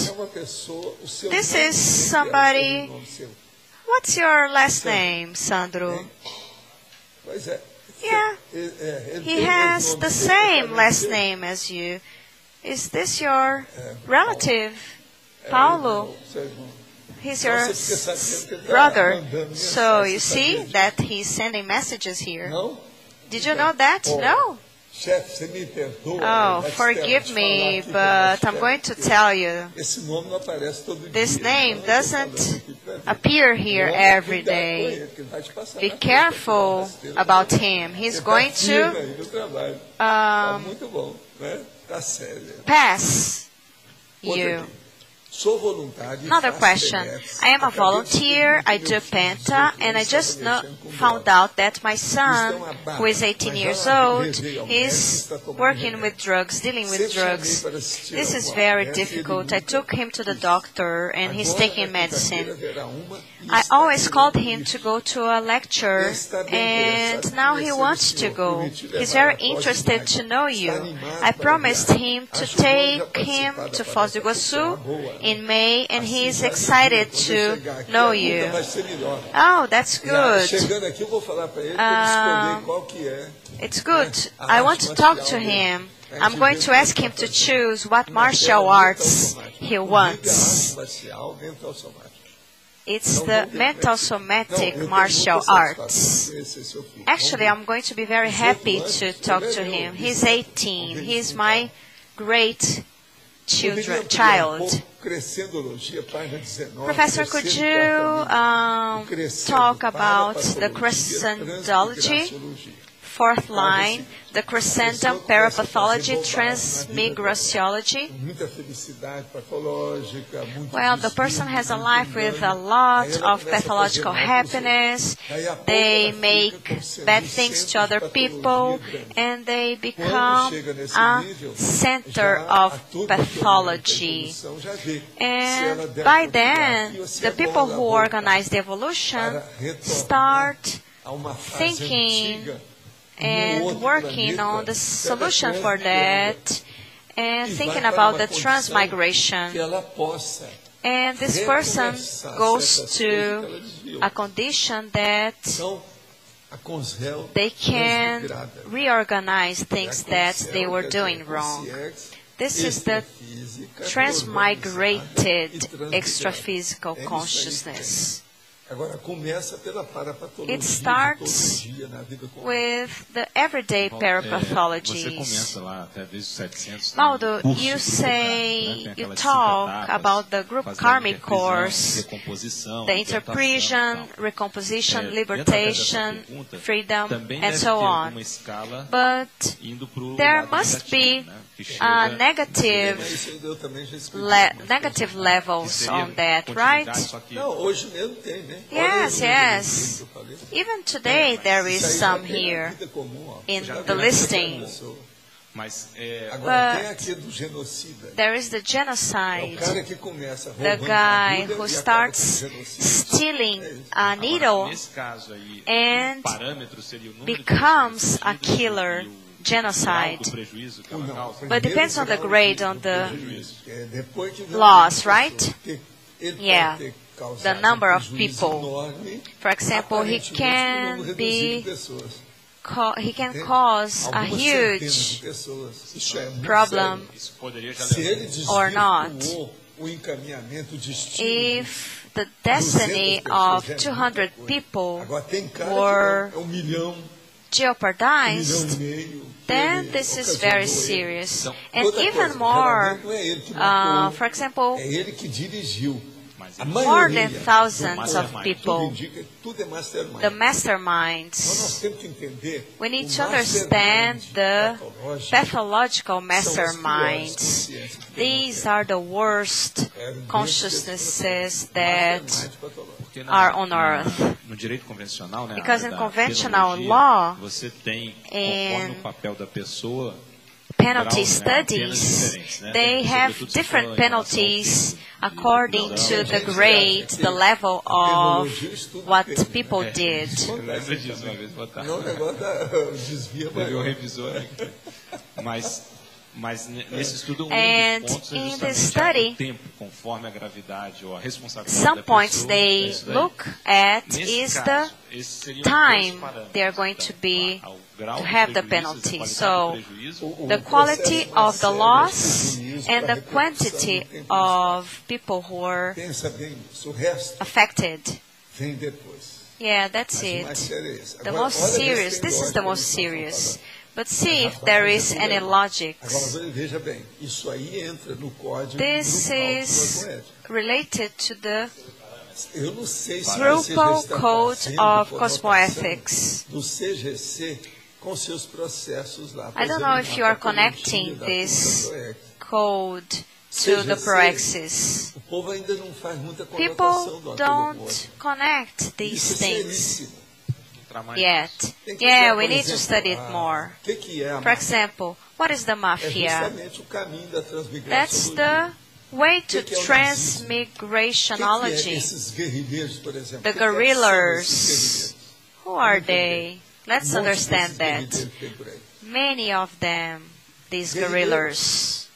this is somebody. What's your last name, Sandro? Yeah, he has the same last name as you. Is this your relative, Paulo? He's your brother. So you see that he's sending messages here. Did you know that? No. Oh, forgive me, but I'm going to tell you. This name doesn't appear here every day. Be careful about him. He's going to pass you. Another question. I am a volunteer, I do Penta, and I just found out that my son, who is 18 years old, is working with drugs, dealing with drugs. This is very difficult. I took him to the doctor, and he's taking medicine. I always called him to go to a lecture, and now he wants to go. He's very interested to know you. I promised him to take him to Foz do Iguaçu in May, and he is excited to know you. Oh, that's good. It's good. I want to talk to him. I'm going to ask him to choose what martial arts he wants. It's the mental somatic martial arts. Actually, I'm going to be very happy to talk to him. He's 18. He's my great child. Professor, could you talk about the crescentology? Fourth line, the crescentum, parapathology, transmigratiology. Well, the person has a life with a lot of pathological happiness. They make bad things to other people, and they become a center of pathology. And by then, the people who organize the evolution start thinking and working on the solution for that, and thinking about the transmigration. And this person goes to a condition that they can reorganize things that they were doing wrong. This is the transmigrated extraphysical consciousness. It starts with the everyday parapathologies. Waldo, you talk about the group karmic course, the interpretation, recomposition, libertation, freedom, and so on. But there must be negative levels on that, right? Yes. Even today there is some here in the listing. But there is the genocide. The guy who starts stealing a needle and becomes a killer. genocide. But it depends on the grade on the loss, right? Yeah, the number of people. For example, he can cause a huge problem or not. If the destiny of 200 people were jeopardized, then this is very serious. And even more, for example, more than thousands of people, the masterminds. We need to understand the pathological masterminds. These are the worst consciousnesses that are on earth. Because in conventional law and penalty studies, they have different penalties according to the grade, the level of what people did. And in this study, some points they look at is the time they are going to have the penalty. So the quality of the loss and the quantity of people who were affected. Yeah, that's it. The most serious, this is the most serious. But see if there is any logic. This is related to the Grupal Code of Cosmoethics. I don't know if you are connecting this code to the proexis. People don't connect these things yet. Yeah, we need to study it more. For example, what is the mafia? That's the way to transmigrationology. The guerrillas. Who are they? Let's understand that. Many of them, these guerrillas,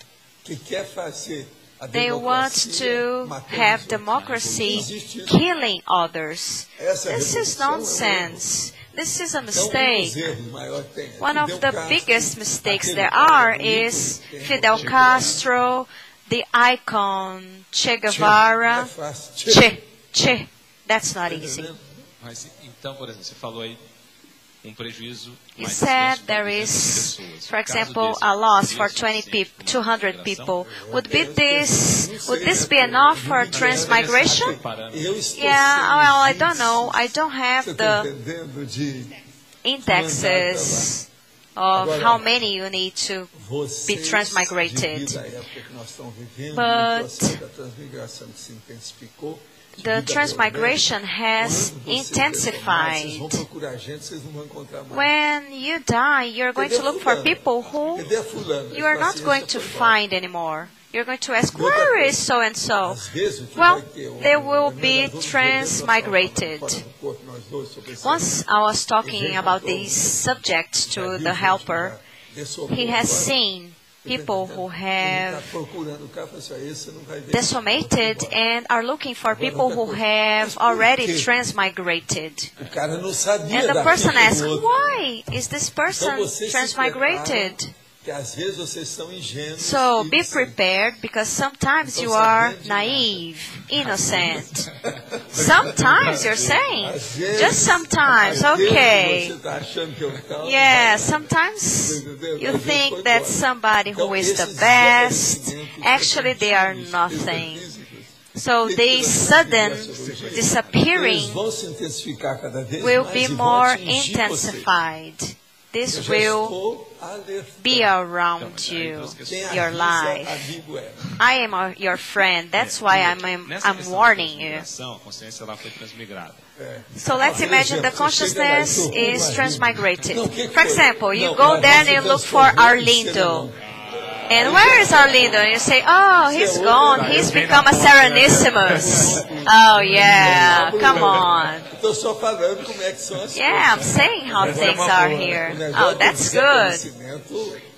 they want to have democracy killing others. This is nonsense. This is a mistake. One of the biggest mistakes there are is Fidel Castro, the icon Che Guevara. Che. That's not easy. You said there is, for example, a loss for 200 people. Would this be enough for transmigration? Yeah, well, I don't know. I don't have the indexes of how many you need to be transmigrated. But the transmigration has intensified. When you die, you're going to look for people who you are not going to find anymore. You're going to ask, where is so-and-so? Well, they will be transmigrated. Once I was talking about these subjects to the helper, he has seen people who have decimated and are looking for people who have already transmigrated. And the person asks, why is this person transmigrated? So be prepared, because sometimes you are naive, innocent. Sometimes you're saying, just sometimes, okay. Yeah, sometimes you think that somebody who is the best, actually they are nothing. So this sudden disappearing will be more intensified. This will be around you, your life. I am your friend. That's why I'm warning you. So let's imagine the consciousness is transmigrated. For example, you go there and you look for Arlindo. And where is Arlindo? And you say, oh, he's gone. He's become a Serenissimus. Oh, yeah. Come on. Yeah, I'm saying how things are here. Oh, that's good.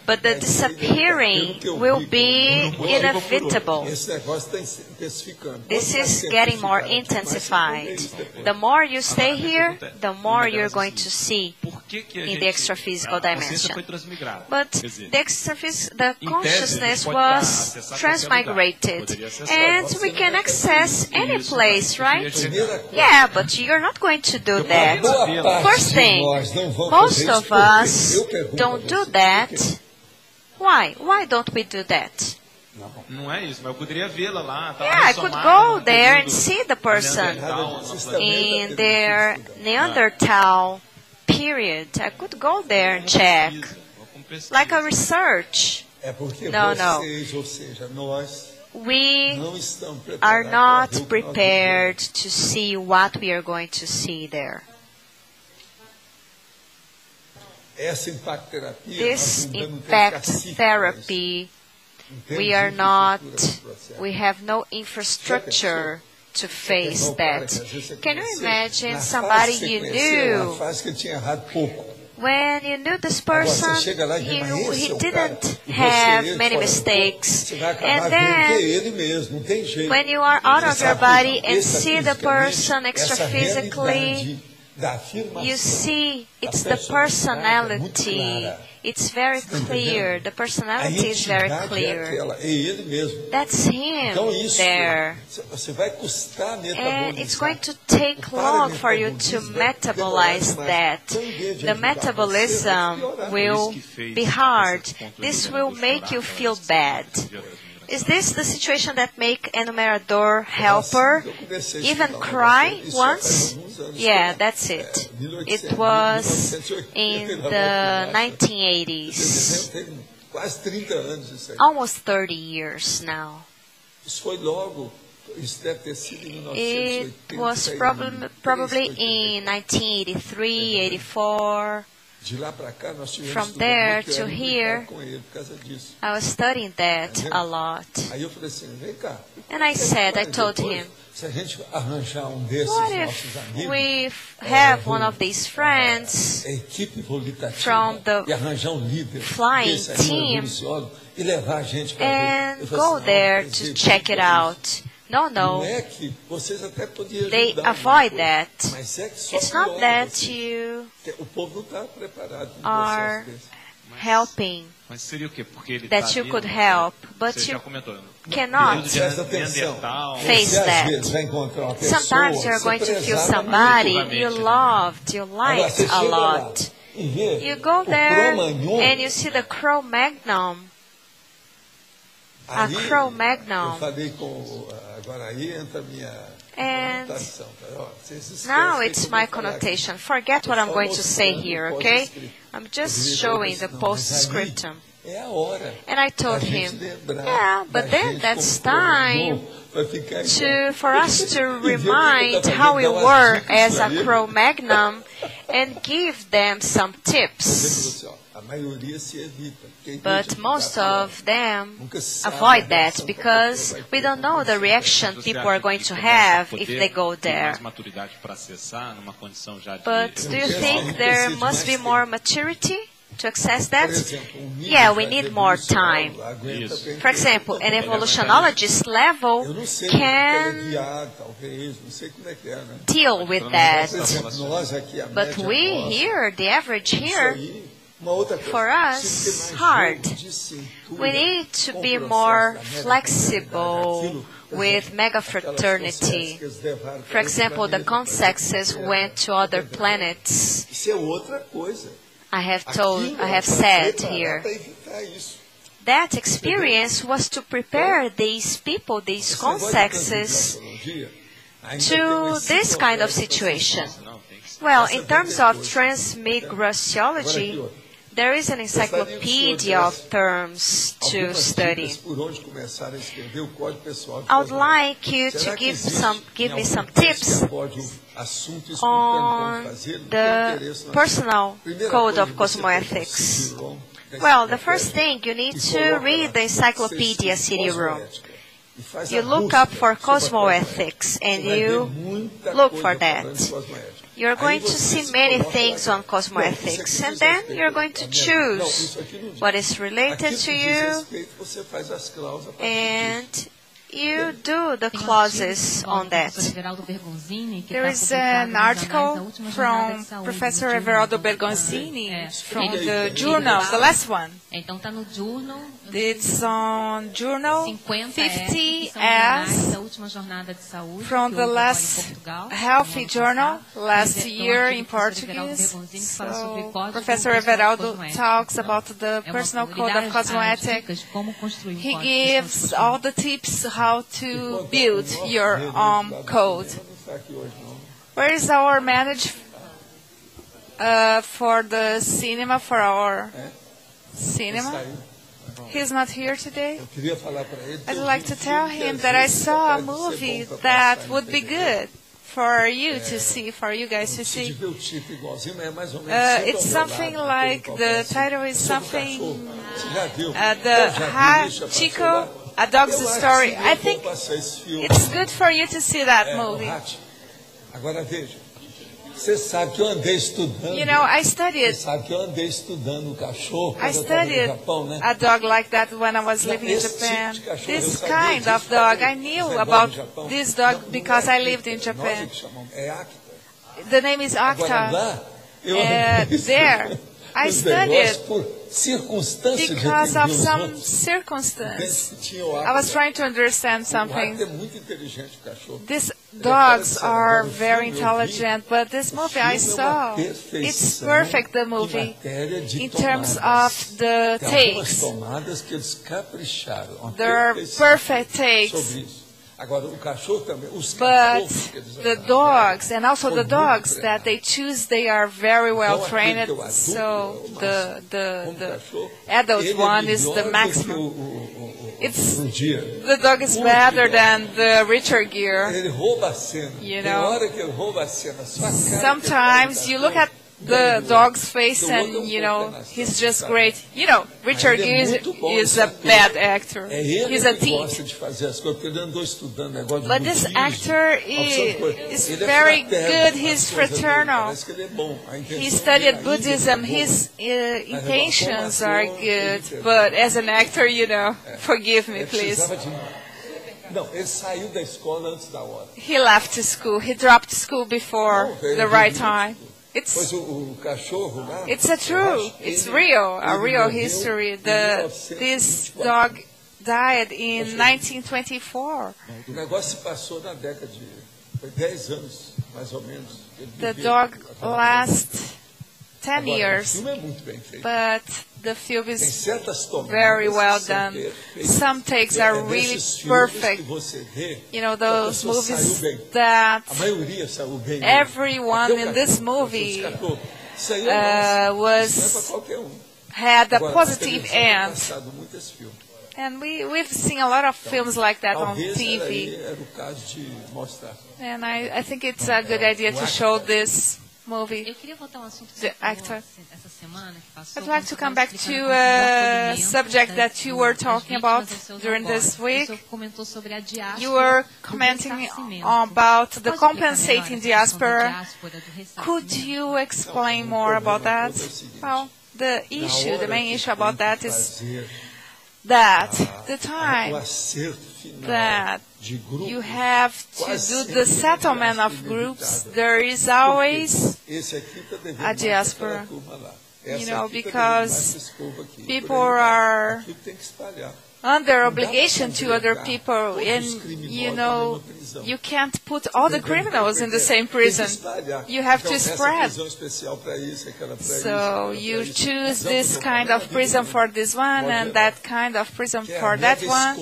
But the disappearing will be inevitable. This is getting more intensified. The more you stay here, the more you're going to see in the extraphysical dimension. But the consciousness was transmigrated, and we can access any place, right? Yeah, but you're not going to do that. First thing, most of us don't do that. Why? Why don't we do that? Yeah, I could go there and see the person in their Neanderthal period. I could go there and check. Like a research. No. We are not prepared to see what we are going to see there. This impact therapy, we have no infrastructure to face that. Can you imagine somebody you knew? When you knew this person, he didn't have many mistakes. And then, when you are out of your body and see the person extraphysically, you see, it's the personality. It's very clear. The personality is very clear. That's him there. And it's going to take long for you to metabolize that. The metabolism will be hard. This will make you feel bad. Is this the situation that make enumerador helper even cry once? Yeah, that's it. It was in the 1980s. Almost 30 years now. It was probably in 1983, 84. From there to here, I was studying that a lot. And I told him, what if we have one of these friends from the flying team and go there to check it out? No. They avoid that. It's not that you are helping, that you could help, but you cannot face that. Sometimes you're going to feel somebody you loved, you liked a lot. You go there and you see the Cro-Magnon. A Cro-Magnon. And now it's my connotation. Forget what I'm going to say here, okay? I'm just showing the postscriptum. And I told him, yeah, but then that's time for us to remind how we were as a Cro-Magnon and give them some tips. But most of them avoid that because we don't know the reaction people are going to have if they go there. But do you think there must be more maturity to access that? Yeah, we need more time. For example, an evolutionologist level can deal with that. But we here, the average here, for us, hard. We need to be more flexible with megafraternity. For example, the consexes went to other planets. I have said here, that experience was to prepare these people, these consexes, to this kind of situation. Well, in terms of transmigratiology, there is an encyclopedia of terms to study. I would like you to give me some tips on the personal code of cosmoethics. Well, the first thing, you need to read the Encyclopedia CD-ROM. You look up for cosmoethics, and you look for that. You're going to see many things on cosmoethics, and then you're going to choose what is related to you, and you do the clauses on that. There is an article from Professor Everaldo Bergonzini from the journal, the last one. It's on Journal 50S from the last Healthy Journal last year in Portuguese. So Professor Everaldo talks about the personal code of cosmoethics. He gives all the tips how to build your own code. Where is our manager for the cinema, for our cinema? He's not here today. I'd like to tell him that I saw a movie that would be good for you to see, for you guys to see. It's something like, the title is something, the Chico, A Dog's Story. I think it's good for you to see that movie. You know, I studied a dog like that when I was living in Japan. This kind of dog, I knew about this dog because I lived in Japan. The name is Acta. There, I studied because of some circumstance. I was trying to understand something. These dogs are very intelligent, but this movie I saw, it's perfect, the movie, in terms of the takes. There are perfect takes. But the dogs, and also the dogs that they choose, they are very well trained. So the adult one is the maximum. The dog is better than the Richard Gere. You know, sometimes you look at the dog's face and, you know, he's just great. You know, Richard Gere is a bad actor. He's a thief. But this actor is very good. He's fraternal. He studied Buddhism. His intentions are good. But as an actor, you know, forgive me, please. He left school. He dropped school before the right time. It's a real history. This dog died in 1924. The dog lasts 10 years, but the film is very well done. Some takes are really perfect. You know, those movies that everyone in this movie had a positive end. And we've seen a lot of films like that on TV. And I think it's a good idea to show this movie. The actor. I'd like to come back to a subject that you were talking about during this week. You were commenting about the compensating diaspora. Could you explain more about that? Well, the main issue about that is that the time that you have to do the settlement of groups, there is always a diaspora. You know, because people are under obligation to other people, and you know, you can't put all the criminals in the same prison. You have to spread. So you choose this kind of prison for this one and that kind of prison for that one.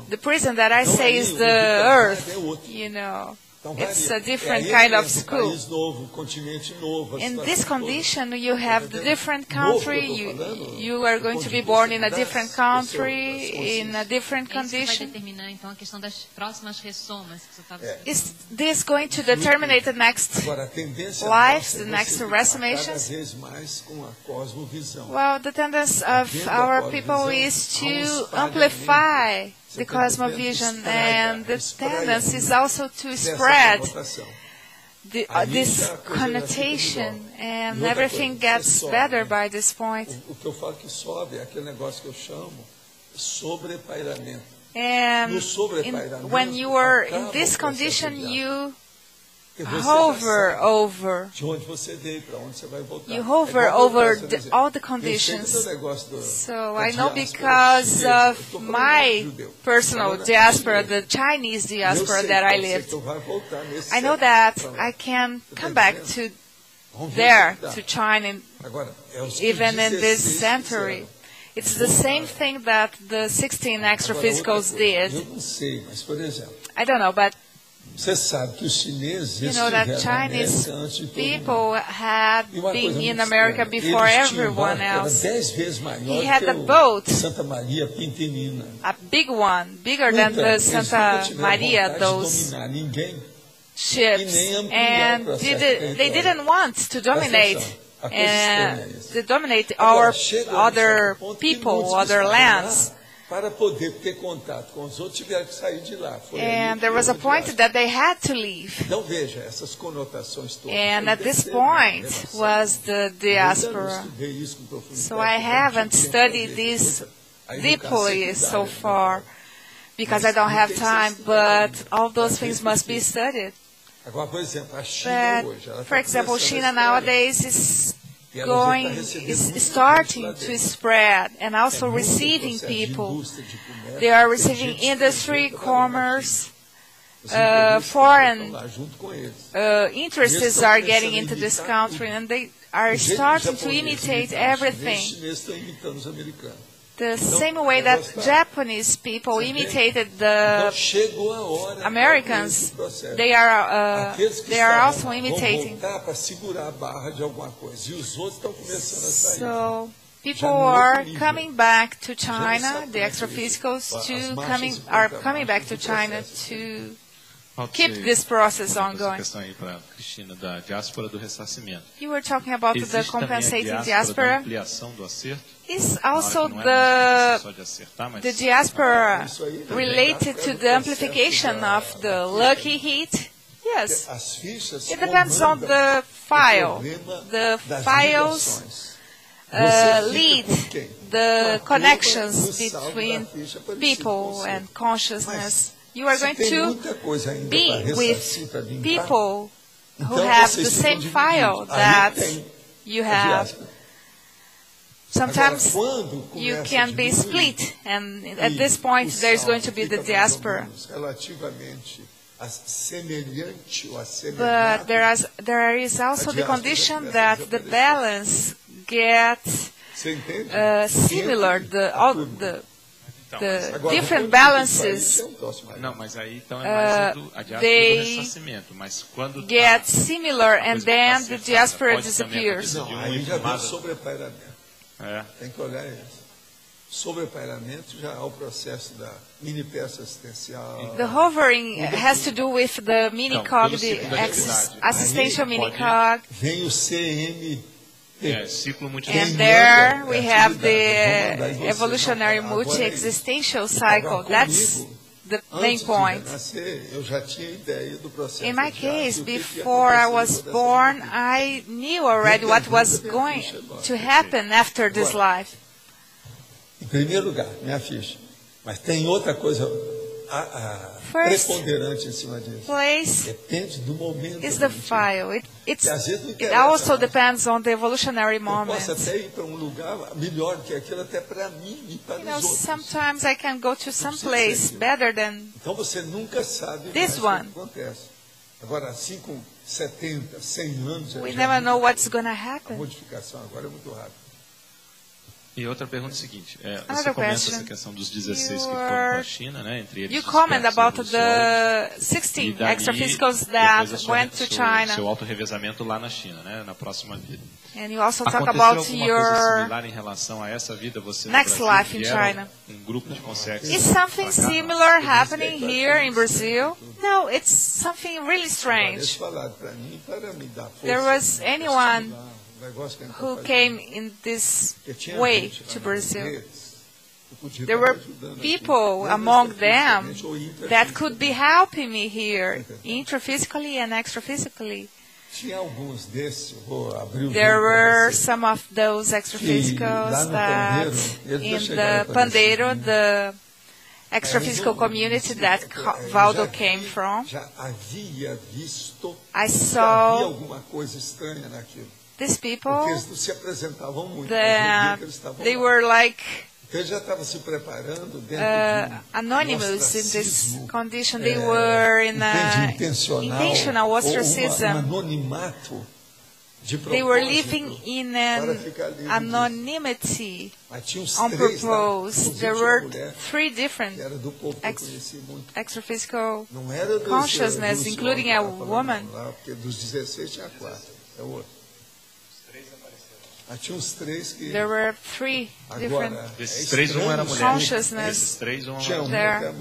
The prison that I say is the earth, you know. It's a different kind of school. In this condition, you have the different country, you are going to be born in a different country, in a different condition. Is this going to determine the next life, the next resumations? Well, the tendency of our people is to amplify the cosmovision, and the tendency is also to spread this connotation, and everything gets better by this point. And when you are in this condition, you hover over all the conditions. So I know, because of my personal diaspora, the Chinese diaspora that I lived, I know that I can come back to China, even in this century. It's the same thing that the 16 extraphysicals did. I don't know, but you know that Chinese people had been in America before everyone else. He had a boat, a big one, bigger than the Santa Maria, those ships, and they didn't want to dominate our other people, other lands. And there was a point that they had to leave. And at this point was the diaspora. So I haven't studied this deeply so far, because I don't have time, but all those things must be studied. But, for example, China nowadays is starting to spread, and also receiving people. They are receiving industry, commerce, foreign interests are getting into this country, and they are starting to imitate everything. The same way that Japanese people imitated the Americans, they are also imitating. So people are coming back to China, the extraphysicals are coming back to China to keep this process ongoing. You were talking about the compensating diaspora. Is also the diaspora related to the amplification of the lucky hit? Yes. It depends on the file. The files lead the connections between people and consciousness. You are going to be with people who have the same file that you have. Sometimes you can be split, and at this point there is going to be the diaspora. But there is also the condition that the balance gets similar, the different balances, they get similar, and then the diaspora disappears. Tem que olhar isso. Sobrepairamento já é o processo da mini peça assistencial. The hovering has to do with the mini-cog, the assistential mini-cog. Vem o CM. And there we have the evolutionary multi-existential cycle. That's the main point. In my case, before I was born, I knew already what was going to happen after this life. Em primeiro lugar, minha ficha. Mas tem outra coisa preponderante em cima disso. Depende do momento. Is the file. It also depends on the evolutionary moment. Eu posso até ir para lugar melhor que aquilo até para mim e para os outros. Sometimes I can go to some place better than então você nunca sabe this one. O que acontece. Agora, assim com 70, 100 anos, we never know what's going to happen. A modificação agora é muito rápida. E outra pergunta é a seguinte, você comenta essa questão dos 16 que foram para a China, né, entre eles you comment about the 16 extraphysicals that went to China. Seu autorrevezamento lá na China, né, na próxima vida. And you also talk about your similar em relação a essa vida, você next life in China. Grupo de consegues. Is something similar happening here in Brazil? No, it's something really strange. There was anyone who came in this way to Brazil. There were people among them that could be helping me here, intraphysically and extraphysically. There were some of those extraphysicals that in the Pandeiro, the extraphysical community that Waldo came from, I saw these people that they were like anonymous in this condition. They were in intentional ostracism. They were living in an anonymity on purpose. There were 3 different extraphysical consciousness, including a woman. There were 3 different consciousness there.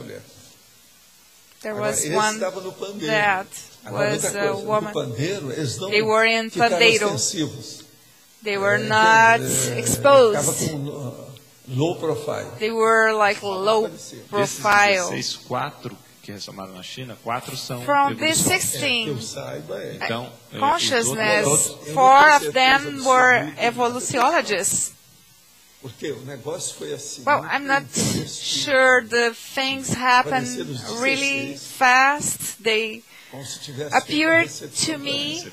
There was one that was a woman. They were in Pandeiro. They were not exposed. They were like low profile. From these 16 consciousness, 4 of them were evoluciologists. Well, I'm not sure the things happened really fast. They appeared to me,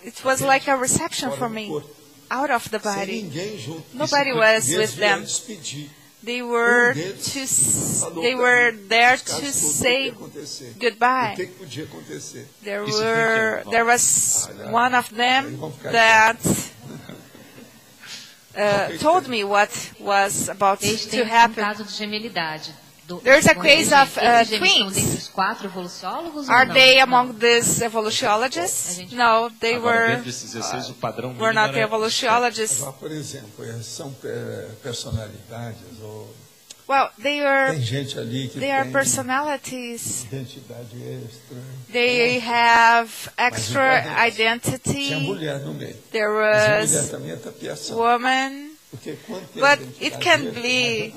it was like a reception for me, out of the body. Nobody was with them. They were there to say goodbye. There was one of them that told me what was about to happen. There's a case of twins. Are they among these evoluciologists? No, they were not evoluciologists. Well, they are personalities. They have extra identity. There was a woman. But it can be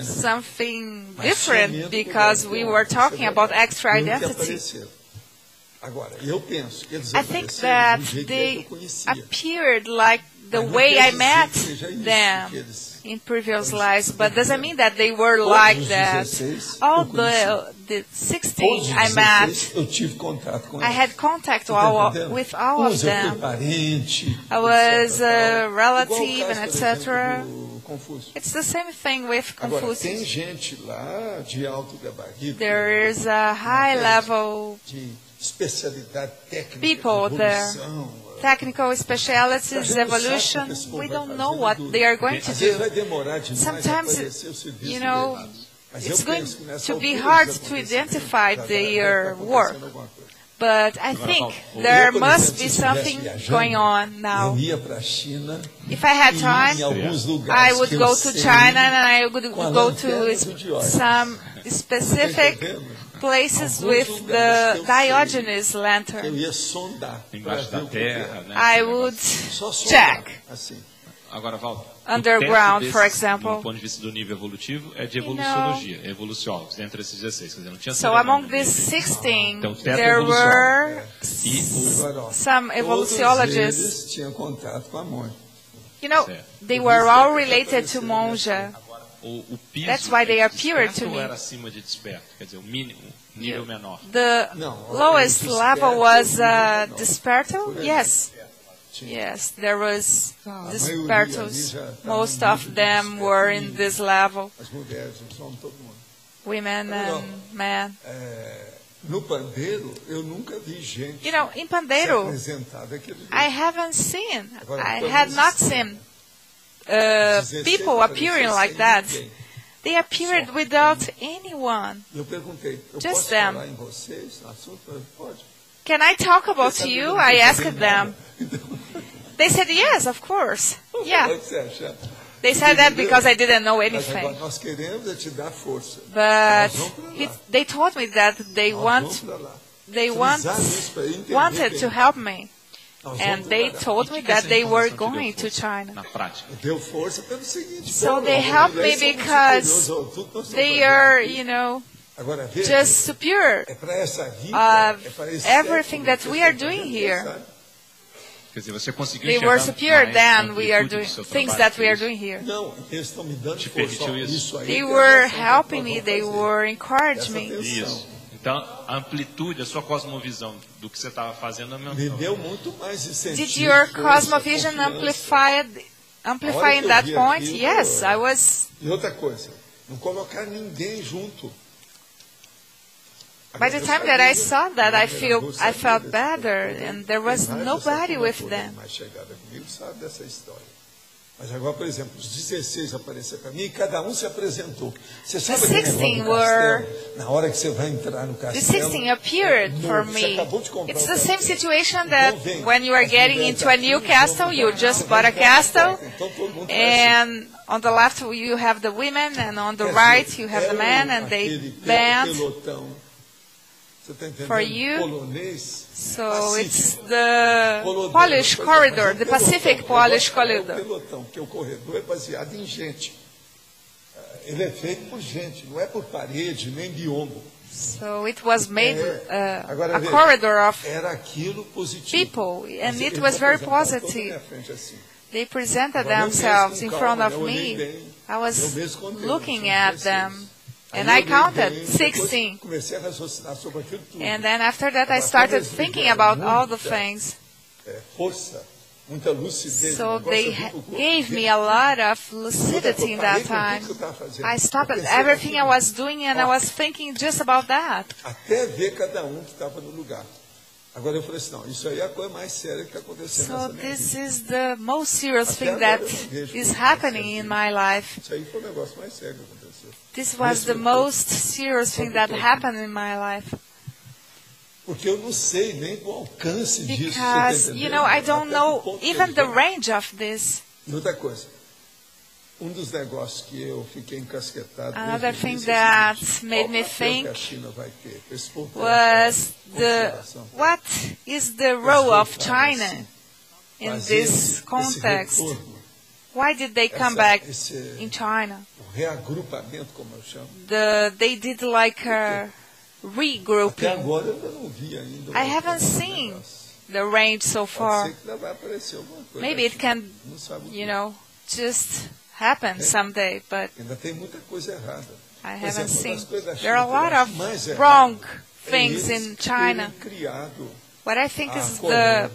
something different because we were talking about extra identity. I think that they appeared like the way I met them in previous lives, but doesn't mean that they were like that. All the 16 I met, I had contact with all of them. I was a relative and etc. It's the same thing with Confucius. There is a high level people there. Technical specialties, evolution, we don't know what they are going to do. Sometimes, it's going to be hard to identify their work. But I think there must be something going on now. If I had time, I would go to China and I would go to some specific places with the Diogenes lantern. I would check. Underground, for example. Do ponto de vista do nível evolutivo é de evoluciologia, evoluciólogos, entre esses 16. Quer dizer, não tinha so among these 16, there were some evoluciologists. They were all related to monja. That's why they appeared to me. The lowest level was desperto? Yes. Yes, there was despertos. Most of them were in this level. Women and men. In Pandeiro, I had not seen people appearing like that. They appeared without anyone. Just them. Can I talk about you? I asked them. They said, yes, of course. Yeah. They said that because I didn't know anything. But they told me that they wanted to help me. And they told me that they were going to China. So they helped me because they are, just superior of everything that we are doing here. They were superior than we are doing things that we are doing here. They were helping me. They were encouraging me. Então, a amplitude, a sua cosmovisão do que você estava fazendo aumentou. Did your cosmovision amplify in that point? Yes, I was. E outra coisa, não colocar ninguém junto. By the time that I saw that, I felt better, and there was nobody with them. Mas agora, por exemplo, os 16 apareceram para mim e cada um se apresentou. Você sabe aquele negócio do castelo? Na hora que você vai entrar no castelo, the 16 appeared for me. It's the same situation that when you are getting into a new castle, you just bought a castle, and on the left you have the women, and on the right you have the men, and they band for you. So it's the Polish corridor, the Pacific Polish corridor. Porque o corredor é baseado em gente. Ele é feito por gente, não é por parede nem biombo. So it was made a corridor of people, and it was very positive. They presented themselves in front of me. I was looking at them. And I counted 16. And then after that, I started thinking about all the things. So they gave me a lot of lucidity in that time. I stopped everything I was doing and I was thinking just about that. So this is the most serious thing that is happening in my life. This was the most serious thing that happened in my life. Because, I don't know even the range of this. Another thing that made me think was what is the role of China in this context? Why did they come back in China? They did like a regrouping. I haven't seen the range so far. Maybe it can, just happen someday, but I haven't seen. There are a lot of wrong things in China. What I think is the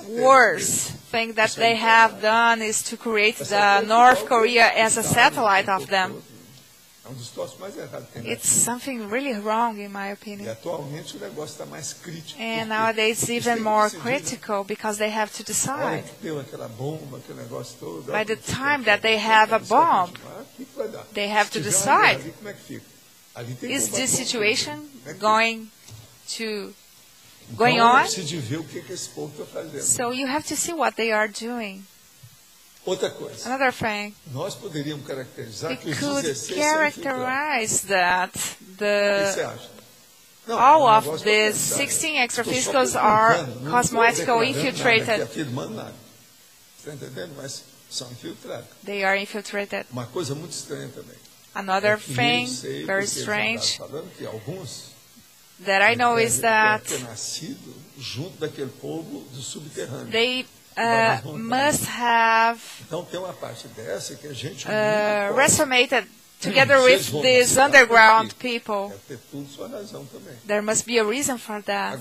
worst thing that they have done is to create the North Korea as a satellite of them. It's something really wrong, in my opinion. And nowadays it's even more critical because they have to decide. By the time that they have a bomb, they have to decide. Is this situation going on? So you have to see what they are doing. Another thing, we could characterize that all of these 16 extraphysicals are cosmoetical infiltrated. They are infiltrated. Another thing, very strange, that I know is that they must have resonated together with these underground people. There must be a reason for that.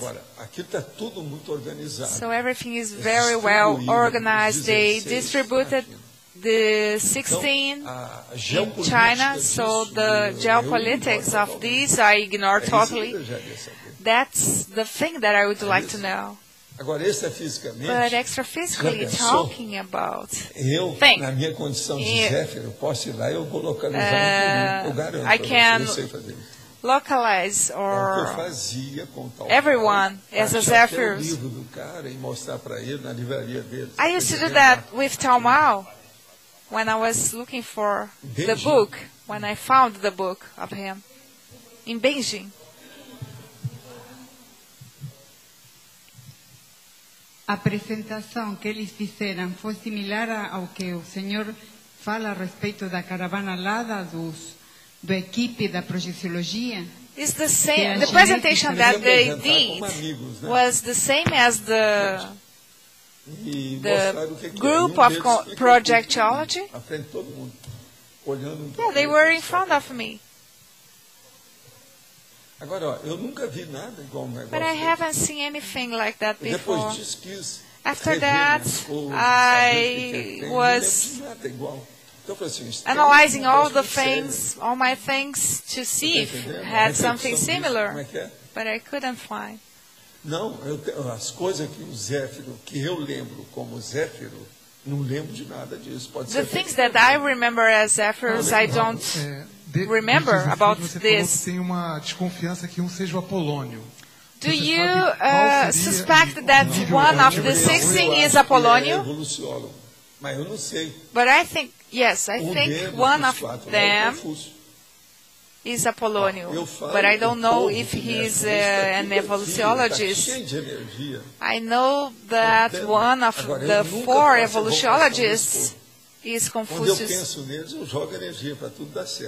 So everything is very well organized. They distributed the 16 in China, so the geopolitics of these I ignore totally. That's the thing that I would like to know. Agora, extrafisicamente, but extraphysically talking about na minha condição de Zéfiro, posso ir lá e eu vou localizar eu garanto, eu sei fazer isso. Localize or everyone as a Zephyrus. I used to do that with Tal Mao when I was looking for the book, when I found the book of him in Beijing. A apresentação que eles fizeram foi similar ao que o senhor fala a respeito da caravana alada do equipe da projeciologia? Is the same. The presentation that they did was the same as the group of projectology. Yeah, they were in front of me. Agora, eu nunca vi nada igual um negócio. But I haven't seen anything like that before. After that, I was analyzing all the things, all my things, to see if it had something similar. But I couldn't find. Não, as coisas que o Zéfiro, que eu lembro como Zéfiro, não lembro de nada disso. Pode ser. The things that I remember as Zephyrs, I don't remember about this. Tem uma desconfiança que seja o Apolônio. Do you suspect that one of the 16 is Apolônio? Mas eu não sei. But I think, yes, I think one of them is Apolônio. But I don't know if he's an evoluciologist. I know that one of the 4 evoluciologists is Confucius.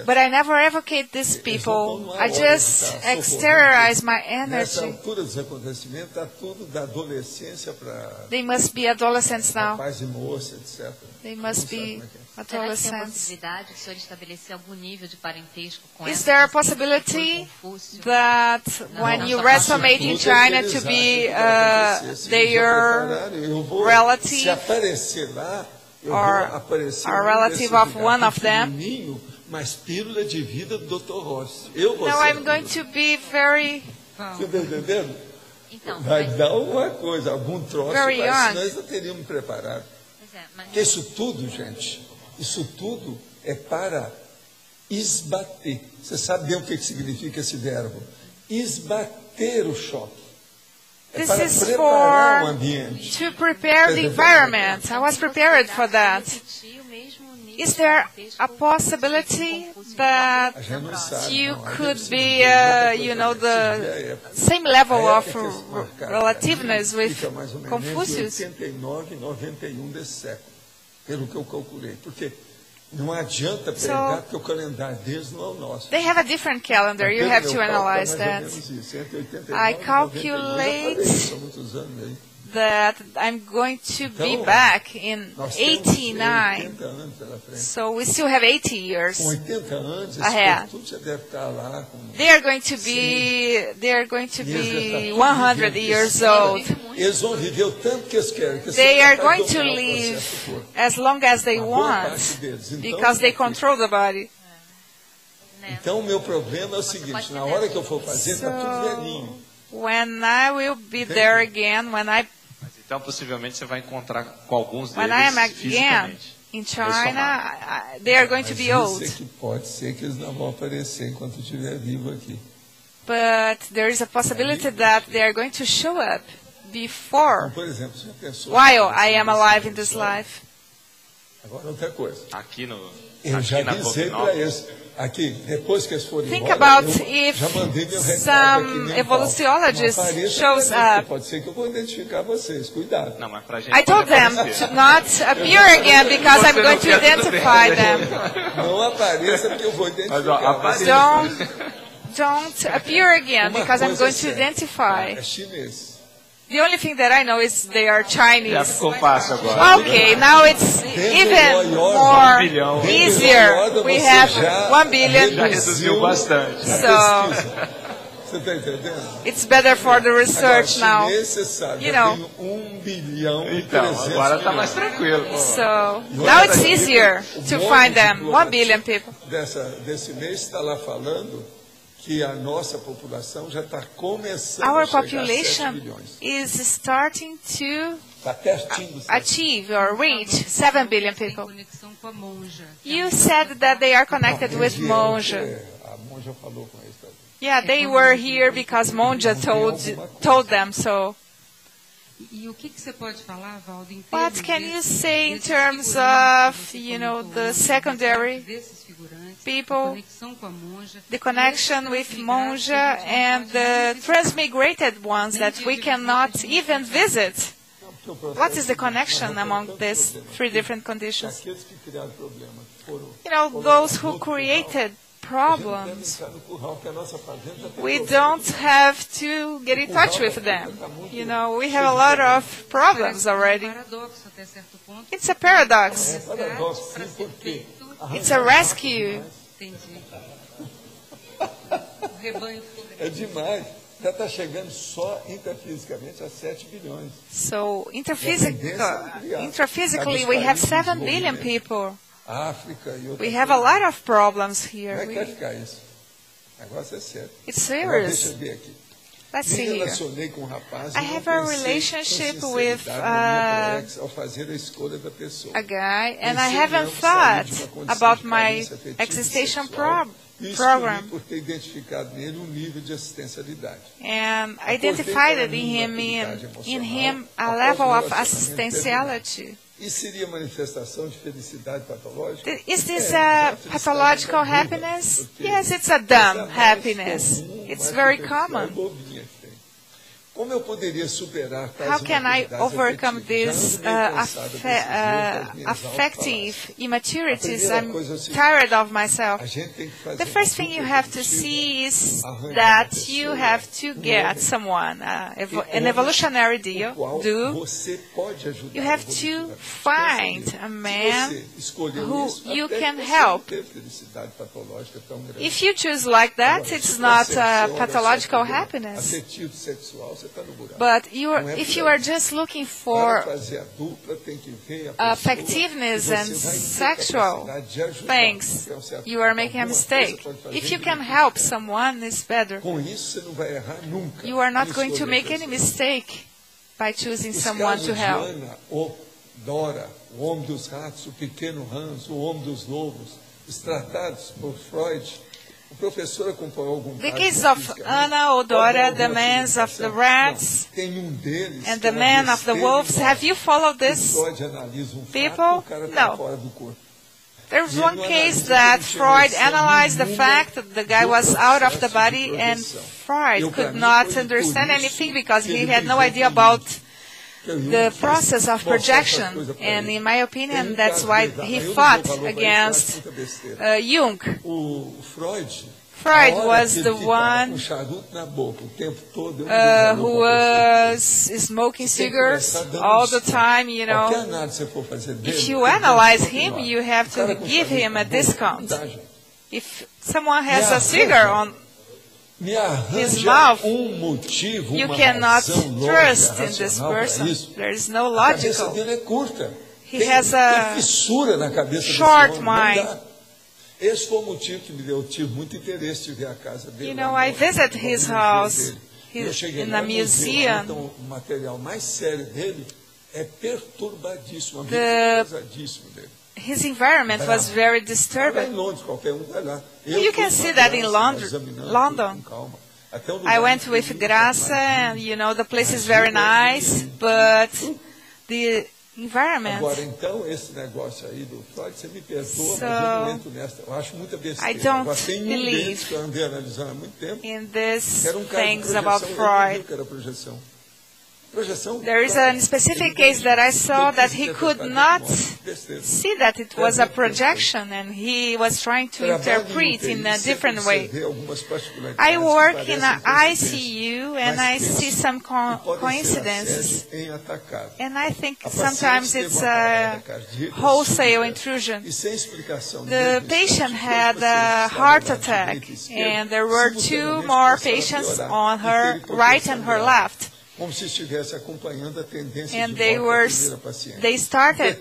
But I never advocate these people. I just exteriorize my energy. They must be adolescents now. They must be adolescents. Is there a possibility that when you resonate in China to be their relative or a relative of one of them? No, I'm going to be very vai dar alguma coisa, algum troço, senão nós não teríamos preparado. Porque isso tudo, gente, isso tudo é para esbater. Você sabe bem o que significa esse verbo? Esbater o choque. This is for to prepare the environment. I was prepared for that. Is there a possibility that you could be, the same level of relativeness with Confucius? Pelo que eu calculei, porque não adianta pregar que o calendário deles não é o nosso. They have a different calendar. You have to analyze that. I calculate that I'm going to be back in 89. So we still have 80 years ahead. They are going to be 100 years old. They are going to live as long as they want because they control the body. Então o meu problema é o seguinte, na hora que eu for fazer está tudo velhinho. When I will be there again, então, possivelmente, você vai encontrar com alguns deles fisicamente. In China, they are going to be old. Pode ser que eles não vão aparecer enquanto eu estiver vivo aqui. But there is a possibility that they are going to show up before, por exemplo, você pensou, while I am alive in this life. Agora outra coisa. Eu já avisei para eles. Aqui, depois que eles forem Think about if some evoluciologist shows up. Pode ser que eu vou identificar vocês. Cuidado. Não, mas pra gente I told them to not appear again because I'm going to identify them. Não apareça porque eu vou identificar. Don't appear again because I'm going to identify. É chinês. The only thing that I know is they are Chinese. Já ficou fácil agora. Okay, now it's even more easier. We have 1 billion. Já reduziu bastante. So it's better for the research now. You know. Então, agora está mais tranquilo. So now it's easier to find them. 1 billion people. Desse mês está lá falando que a nossa população já está começando our a chegar population a 7 bilhões. is starting to Está pertinho do achieve or reach 7 billion people. You said that they are connected with monja. A monja falou com eles. Yeah, they were here because monja told them so. What can you say in terms of, the secondary people, the connection with monja, and the transmigrated ones that we cannot even visit? What is the connection among these three different conditions? Those who created problems, we don't have to get in touch with them. We have a lot of problems already. It's a paradox. It's a rescue. É demais. Já está chegando só intrafisicamente a 7 bilhões. So, intraphysically, we have 7 billion people. We have a lot of problems here. Como é que vai ficar isso? O negócio é sério. It's serious. Deixa eu ver aqui. Let's see here. I have a relationship with a guy, and I haven't thought about my existential program. And identified in him a level of assistentiality. Is this a pathological happiness? Yes, it's a dumb happiness. It's very common. How can I overcome these affective immaturities? I'm tired of myself. The first thing you have to see is that you have to get someone, an evolutionary deal. You have to find a man who you can help. If you choose like that, it's not a pathological happiness. But if you are just looking for affectiveness and sexual things, you are making a mistake. If you can help someone, it's better. You are not going to make any mistake by choosing someone to help. Dora, o homem dos ratos, o pequeno Hans, o homem dos lobos, tratados por Freud. The case of Anna or Dora, the man of the rats, and the man of the wolves, have you followed this people? No. There's one case that Freud analyzed the fact that the guy was out of the body, and Freud could not understand anything because he had no idea about the process of projection, and in my opinion, that's why he fought against Jung. Freud was the one who was smoking cigarettes all the time, If you analyze him, you have to give him a discount. If someone has a cigar on his mouth, you cannot trust in this person. There is no logical. He has a short mind. Esse foi o motivo que eu tive muito interesse de ver a casa dele. I visit his house in a museum. Então, o material mais sério dele é perturbadíssimo, pesadíssimo dele. His environment was very disturbing. You can see that in London. I went with Graça, and the place is very nice, but the environment. Agora, então, esse negócio aí do Freud, você me perdoa, mas eu não entro nessa. Eu acho muita besteira. I don't believe que eu andei analisando há muito tempo. In these things about Freud. Que era projeção. There is a specific case that I saw that he could not see that it was a projection, and he was trying to interpret in a different way. I work in an ICU, and I see some coincidences, and I think sometimes it's a wholesale intrusion. The patient had a heart attack, and there were 2 more patients on her right and her left. Como se estivesse acompanhando a tendência and de morte da primeira paciente. They started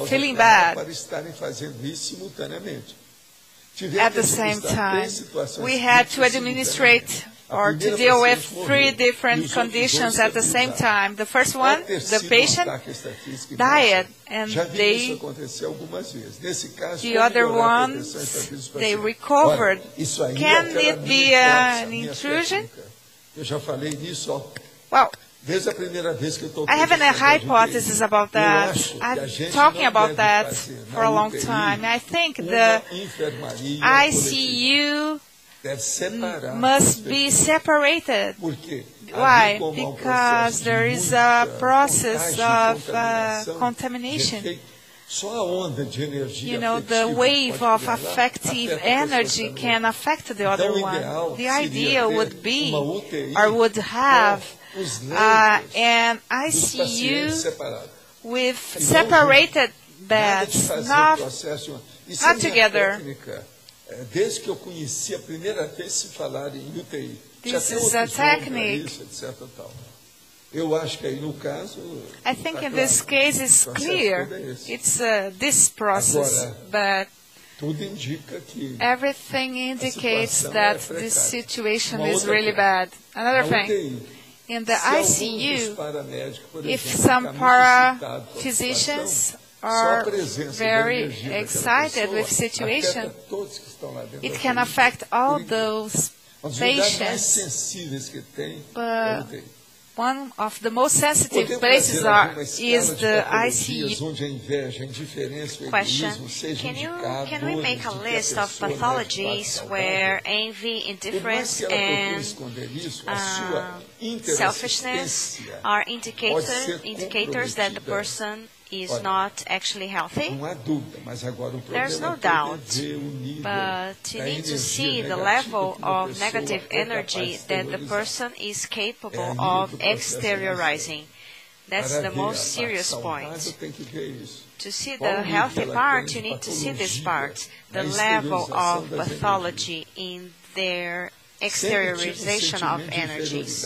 feeling bad. Para estarem fazendo isso simultaneamente. at the same time. We had to administrate or to deal with 3 different conditions at the same time. The first one, the patient died, and the other ones, they recovered. Can it be an intrusion? Well, I have a hypothesis about that. I've been talking about that for a long time. I think the ICU must be separated. Why? Because there is a process of contamination. You know, the wave of affective energy can affect the other one. The idea would be, or would have, an ICU with separated beds, not together. Desde que eu conheci a primeira vez se falar em UTI. This is a technique. Eu acho que aí no caso. I think in this case it's clear. It's this process, but everything indicates that this situation is really bad. Another thing, in the ICU, if some paraphysicians are very excited with the situation, it can affect all those patients. But one of the most sensitive places is the ICU. Question: Can we make a list of pathologies where envy, indifference, and selfishness are indicators that the person is not actually healthy? There's no doubt, but you need to see the level of negative energy that the person is capable of exteriorizing. That's the most serious point. To see the healthy part, you need to see this part, the level of pathology in their exteriorization of energies.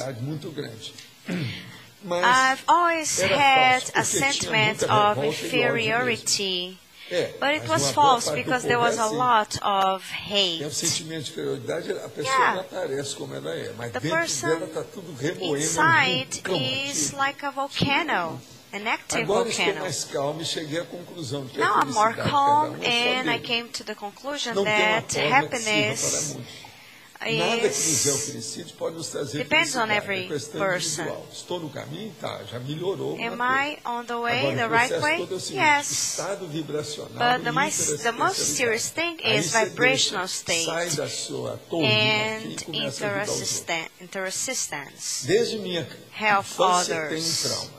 I've always had a sentiment of inferiority, but it was false because there was a lot of hate. Yeah. The person inside is like a volcano, an active volcano. Now I'm more calm, and I came to the conclusion that happiness depends on every person. Am I on the way, the right way? Yes. But the most serious thing is vibrational state and interresistance. Help others.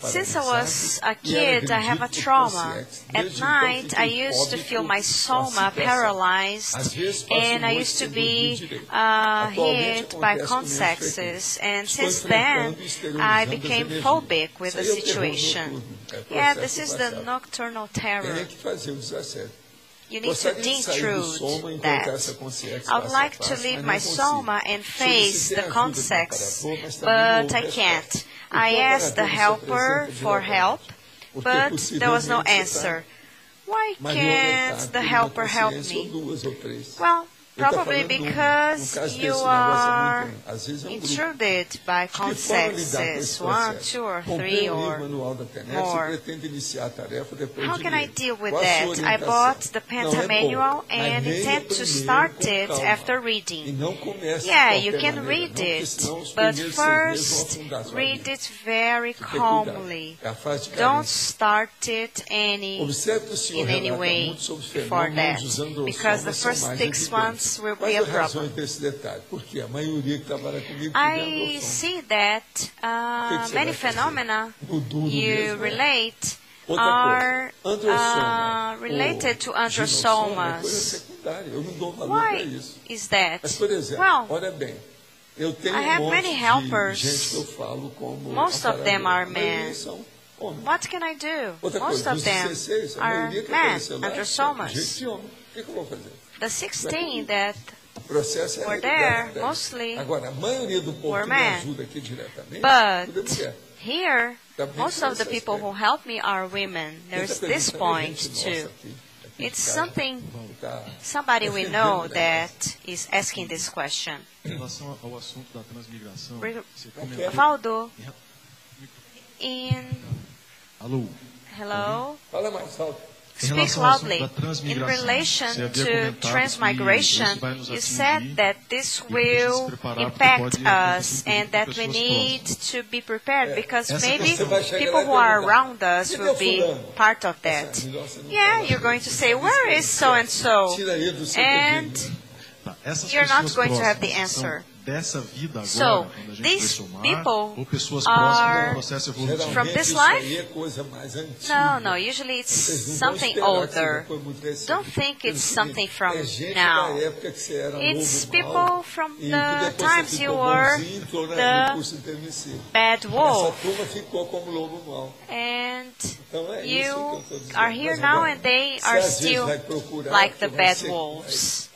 Since I was a kid, I have a trauma. At night, I used to feel my soma paralyzed, and I used to be hit by contacts. And since then, I became phobic with the situation. Yeah, this is the nocturnal terror. You need to de-intrude that. I would like to leave my soma and face the contacts, but I can't. I asked the helper for help, but there was no answer. Why can't the helper help me? Well, probably because you are intruded by contacts, 1, 2, or 3, or more. How can I deal with that? I bought the Penta manual and intend to start it after reading. Yeah, you can read it, but first read it very calmly. Don't start it in any way before that, because the first 6 months will be a problem. I see that many phenomena you relate are related to androsomas. Why is that? Well, I have many helpers. Most of them are men. What can I do? Most of them are men, androsomas. The 16 that were there mostly were men. But here, most of the people who help me are women. There's this point too. It's something, somebody we know that is asking this question. Waldo, hello? Speak loudly. In relation to transmigration, you said that this will impact us and that we need to be prepared because maybe people who are around us will be part of that. Yeah, you're going to say, where is so-and-so? And you're not going to have the answer. So, these people are from this life? No, usually it's something older. Don't think it's something from now. It's people from the times you were the bad wolf. And you are here now and they are still like the bad wolves.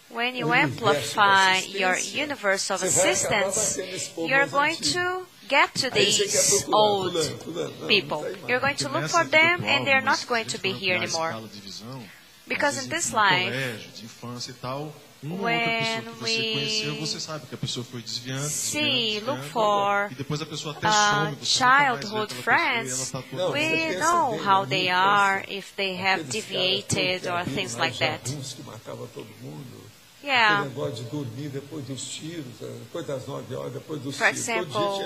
When you amplify your universe of assistance, you're going to get to these old people. You're going to look for them and they're not going to be here anymore. Because in this life, when we look for childhood friends, we know how they are, if they have deviated or things like that. Yeah. For example,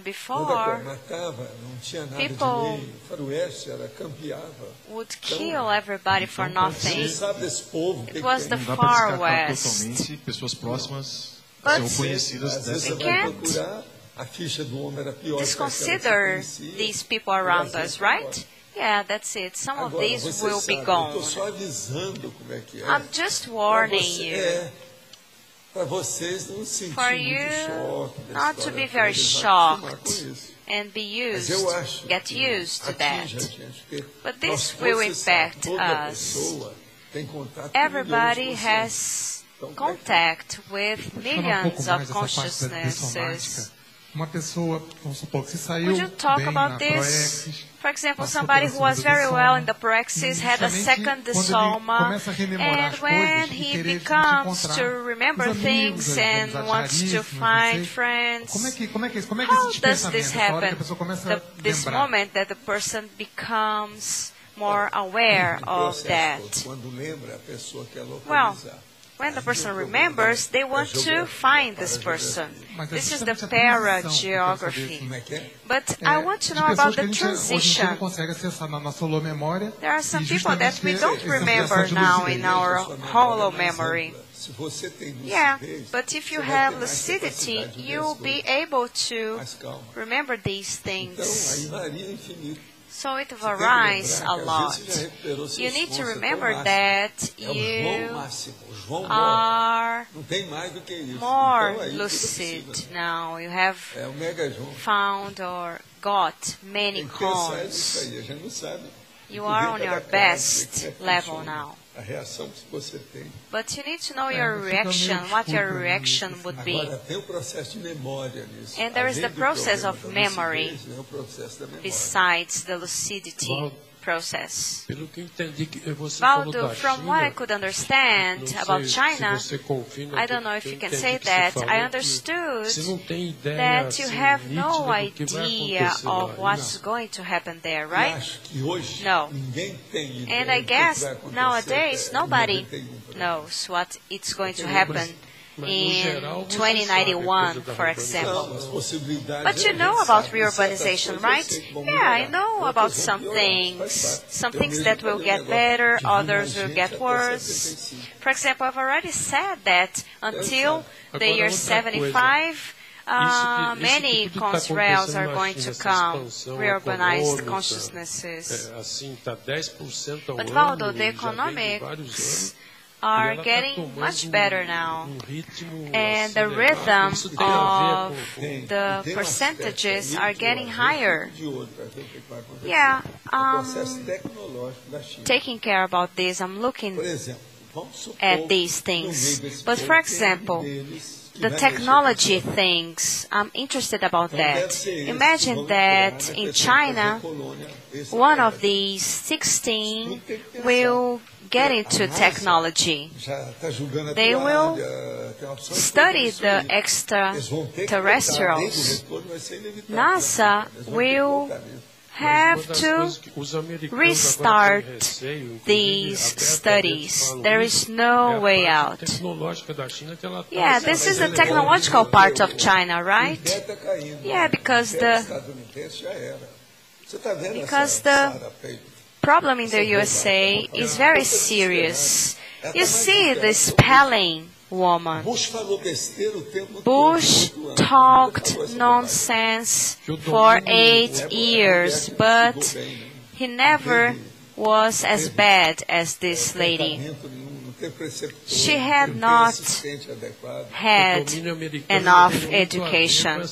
before, people would kill everybody for nothing. It was the far west. But we can't disconsider these people around us, right? Yeah, that's it. Some of these will be gone. I'm just warning you. For you not to be very shocked and get used to that. But this will impact us. Everybody has contact with millions of consciousnesses. Would you talk about this? For example, somebody who was very well in the praxis had a second disoma, and when he becomes to remember things and wants to find friends, how does this happen? This moment that the person becomes more aware of that. Well, when the person remembers, they want to find this person. This is the para-geography. But I want to know about the transition. There are some people that we don't remember now in our hollow memory. Yeah, but if you have lucidity, you'll be able to remember these things. So it varies a lot. You need to remember that you are more lucid now. You have found or got many cones. You are on your best level now. But you need to know your reaction, what your reaction would be. And there is the process of memory besides the lucidity process. Waldo, from what I could understand about China, I don't know if you can say that, I understood that you have no idea of what's going to happen there, right? No. And I guess nowadays nobody knows what it's going to happen in 2091, for example. But you know about reurbanization, right? Yeah, I know about some things that will get better, others will get worse. For example, I've already said that until the year 75, many contrails are going to come, reurbanized consciousnesses. But Waldo, the economics are getting much better now. And the rhythm of the percentages are getting higher. Yeah, taking care about this, I'm looking at these things. But for example, the technology things. I'm interested about that. Imagine that in China, one of these 16 will get into technology. They will study the extraterrestrials. NASA will have to restart these studies. There is no way out. Yeah, this is the technological part of China, right? Yeah, because the problem in the USA is very serious. You see the spelling woman. Bush talked nonsense for 8 years, but he never was as bad as this lady. She had not had enough education.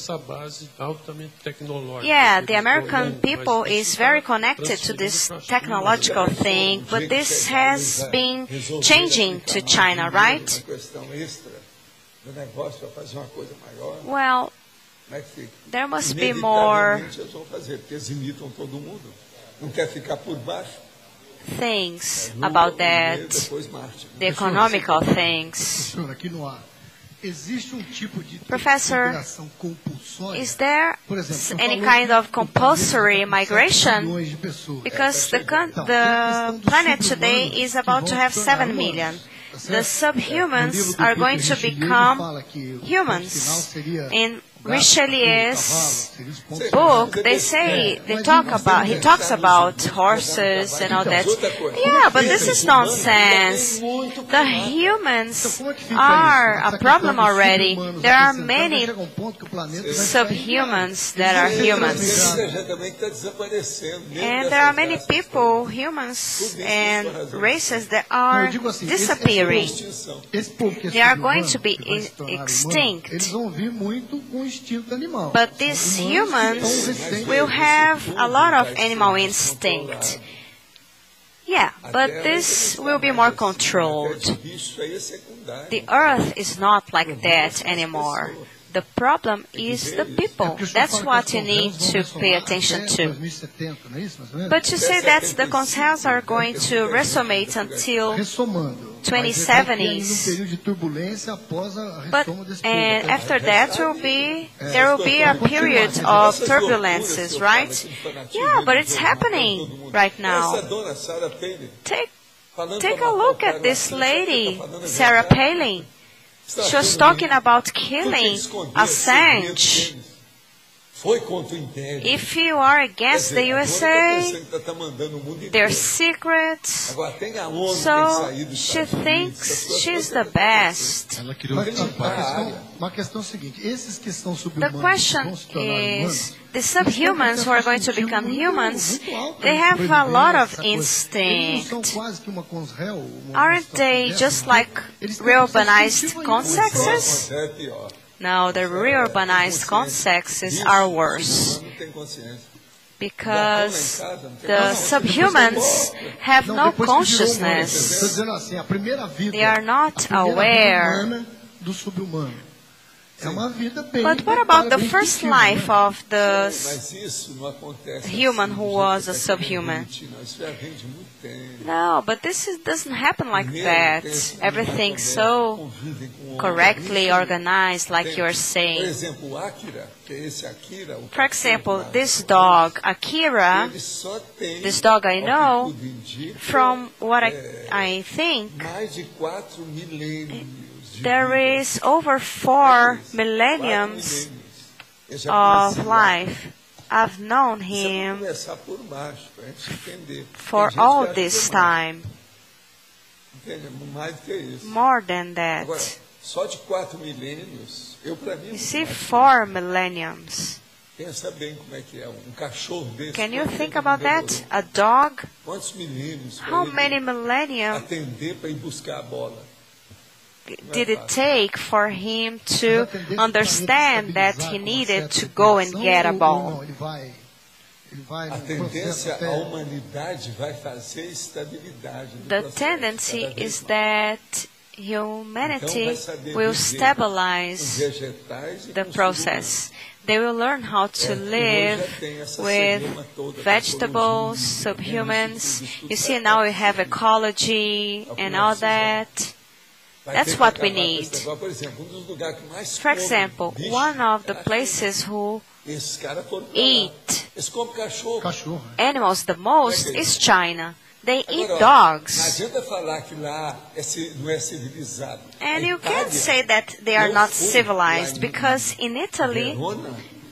Yeah, the American people is very connected to this technological thing, but this has been changing to China, right? Well, there must be more things about that, the economical things. Professor, is there any kind of compulsory migration? Because the planet today is about to have 7 million. The subhumans are going to become humans. In Richelieu's book, he talks about horses and all that. Yeah, but this is nonsense. The humans are a problem already. There are many subhumans that are humans. And there are many people, humans and races that are disappearing. They are going to be extinct. But these humans will have a lot of animal instinct. Yeah, but this will be more controlled. The earth is not like that anymore. The problem is the people. That's what you need to pay attention to. But you say that the concerns are going to resonate until 2070s. But and after that there will be a period of turbulences, right? Yeah, but it's happening right now. Take a look at this lady, Sarah Palin. She was talking about killing Assange. If you are against the USA, their secrets, so she thinks she's the best. The question is, the subhumans who are going to become humans, they have a lot of instinct. Aren't they just like reurbanized consexes? No, the reurbanized consexes are worse, because the subhumans have no consciousness. They are not aware. But what about the first life of the human who was a subhuman? No, but this doesn't happen like that. Everything's so correctly organized, like you're saying. For example, this dog, Akira, this dog I know, from what I think, there is over 4 millenniums of life. I've known him for all this time. More than that. You see, 4 millenniums. Can you think about that? A dog? How many millenniums did it take for him to understand that he needed to go and get a ball? The tendency is that humanity will stabilize the process. They will learn how to live with vegetables, subhumans. You see, now we have ecology and all that. That's what we need. For example, one of the places who eat animals the most is China. They eat dogs. And you can't say that they are not civilized, because in Italy,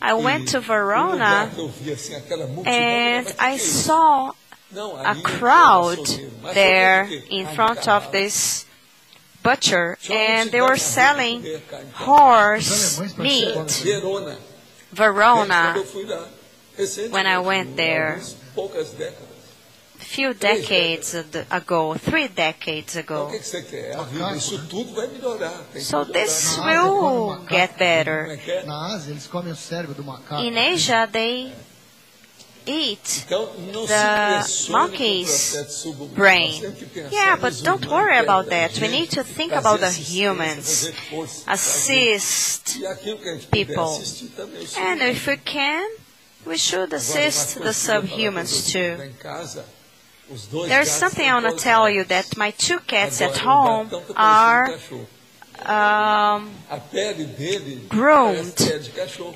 I went to Verona and I saw a crowd there in front of this butcher, and they were selling horse meat. Verona, when I went there, few decades ago, 3 decades ago. So this will get better. In Asia, they eat the monkey's brain. Yeah, but don't worry about that. We need to think about the humans, assist people. And if we can, we should assist the subhumans too. There's something I want to tell you, that my 2 cats at home are groomed,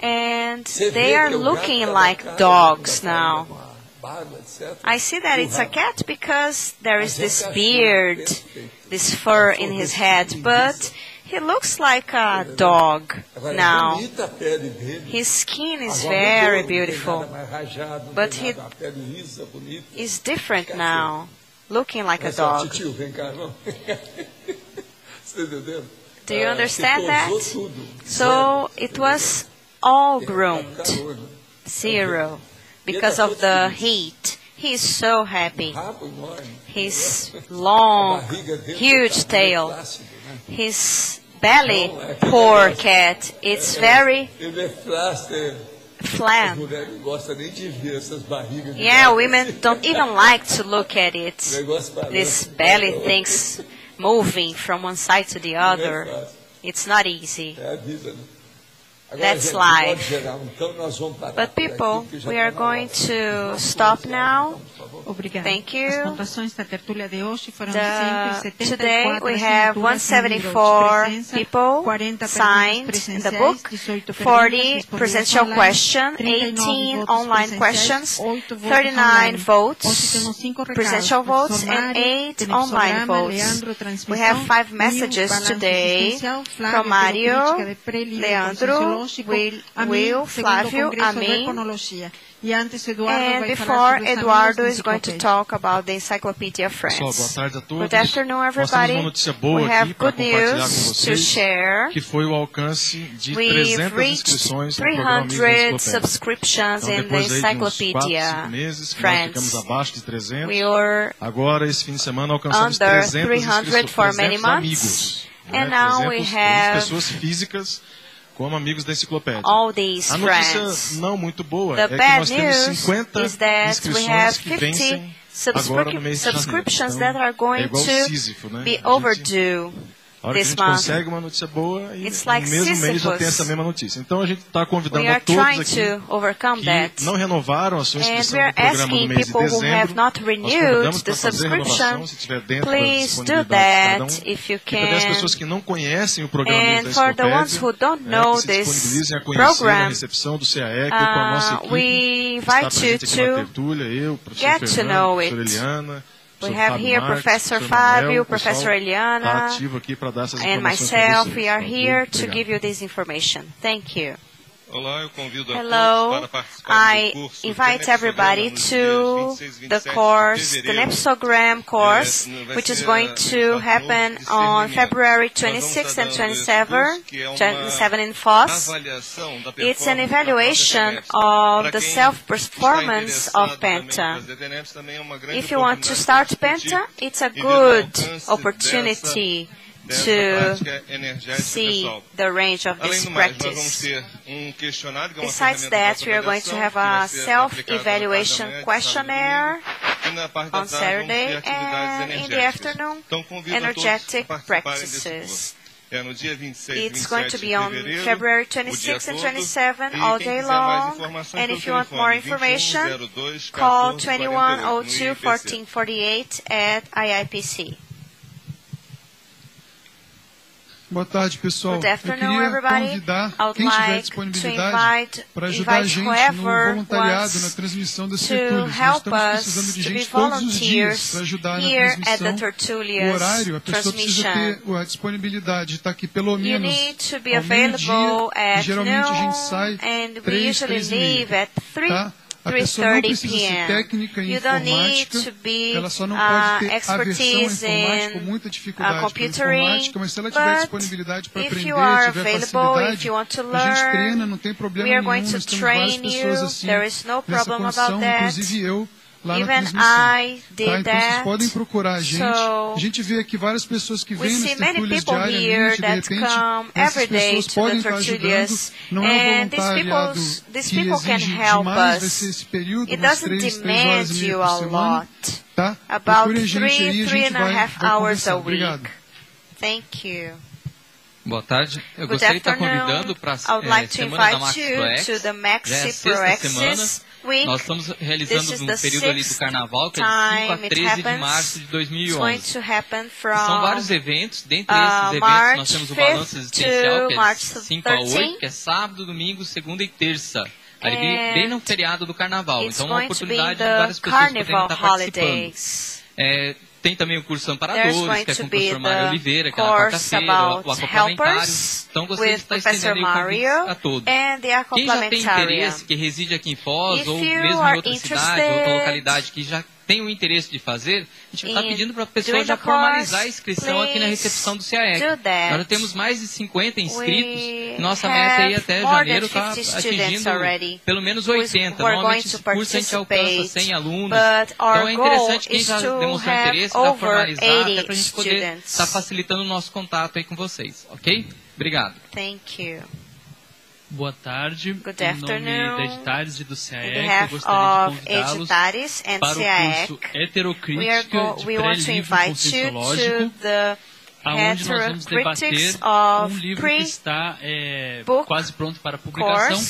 and they are looking like dogs now. I see that it's a cat because there is this beard, this fur in his head, but he looks like a dog now. His skin is very beautiful, but he is different now, looking like a dog. Do you understand that? So it was all groomed, 0, because of the heat. He is so happy. His long, huge tail. His belly, poor cat, it's very flat. Yeah, women don't even like to look at it. This belly things moving from one side to the other. It's not easy. That's life. But people, we are going to stop now. Thank you. Today we have 174 people signed in the book, 40 presential questions, 18 online questions, 39 votes, presential votes, and 8 online votes. We have 5 messages today from Mario, Leandro, Will, Flávio, Amin, and before Eduardo is going to talk about the Encyclopedia Friends. Good afternoon, everybody. We have good news to share. We've reached 300 subscriptions in the Encyclopedia Friends. We were under 300 for many months, and now we have all these friends. The bad news is that we have 50 subscriptions that are going to be overdue this month. It's like Sisyphus. We are trying to overcome that. And we are asking people who have not renewed the subscription, please do that if you can. And for the ones who don't know this program, we invite you to get to know it. We have here Professor Fábio, Professor Eliana, and myself. We are here to give you this information. Thank you. Hello, I invite everybody to the course, the Nepsogram course, which is going to happen on February 26 and 27 in Foz. It's an evaluation of the self-performance of Penta. If you want to start Penta, it's a good opportunity to see the range of this practice. Besides that, we are going to have a self-evaluation questionnaire on Saturday, and in the afternoon, energetic practices. It's going to be on February 26 and 27 all day long. And if you want more information, call 2102-1448 at IIPC. Boa tarde, pessoal. Good afternoon, everybody. I would like to invite whoever wants to help us to be volunteers here at the tertulia transmission. You need to be available at noon, and we usually leave at 3:30 p.m. You don't need to be expertise in computering, but if you are available, if you want to learn, we are going to train you. There is no problem about that. Even I did that. So we see many people here that come every day to the tertulias, and these people can help us. It doesn't demand you a lot. About 3.5 hours a week. Thank you. Boa tarde. Eu gostaria de estar convidando para a semana da Maxi Pro Access. Nós estamos realizando no período ali do Carnaval, que é de 5 a 13 de março de 2011. São vários eventos. Dentre esses eventos, nós temos o Balanço Existencial, que é de 5 a 8, que é sábado, domingo, segunda e terça. Ali bem no feriado do Carnaval. Então, é uma oportunidade de várias pessoas poderem estar participando. Tem também o curso Amparadores, que é com o professor Mário Oliveira, que é na quarta-feira, o acoplamentário. Então, gostaria de estar estendendo o convite a todos. Quem já tem interesse, que reside aqui em Foz, ou mesmo em outra cidade, ou outra localidade, que já tem o interesse de fazer, a gente está pedindo para a pessoa já formalizar a inscrição aqui na recepção do CAEC. Nós já temos mais de 50 inscritos, e nossa meta aí até janeiro está atingindo pelo menos 80. Normalmente esse curso a gente alcança 100 alunos. Então é interessante quem já demonstrou interesse já formalizar, até para a gente poder estar facilitando o nosso contato aí com vocês, ok? Obrigado. Thank you. Boa tarde. Good em nome da Editares e do CAEC, eu gostaria de convidá-los para o curso Heterocrítica de Pré-Livro Conscienciológico, onde nós vamos debater um livro que está quase pronto para publicação,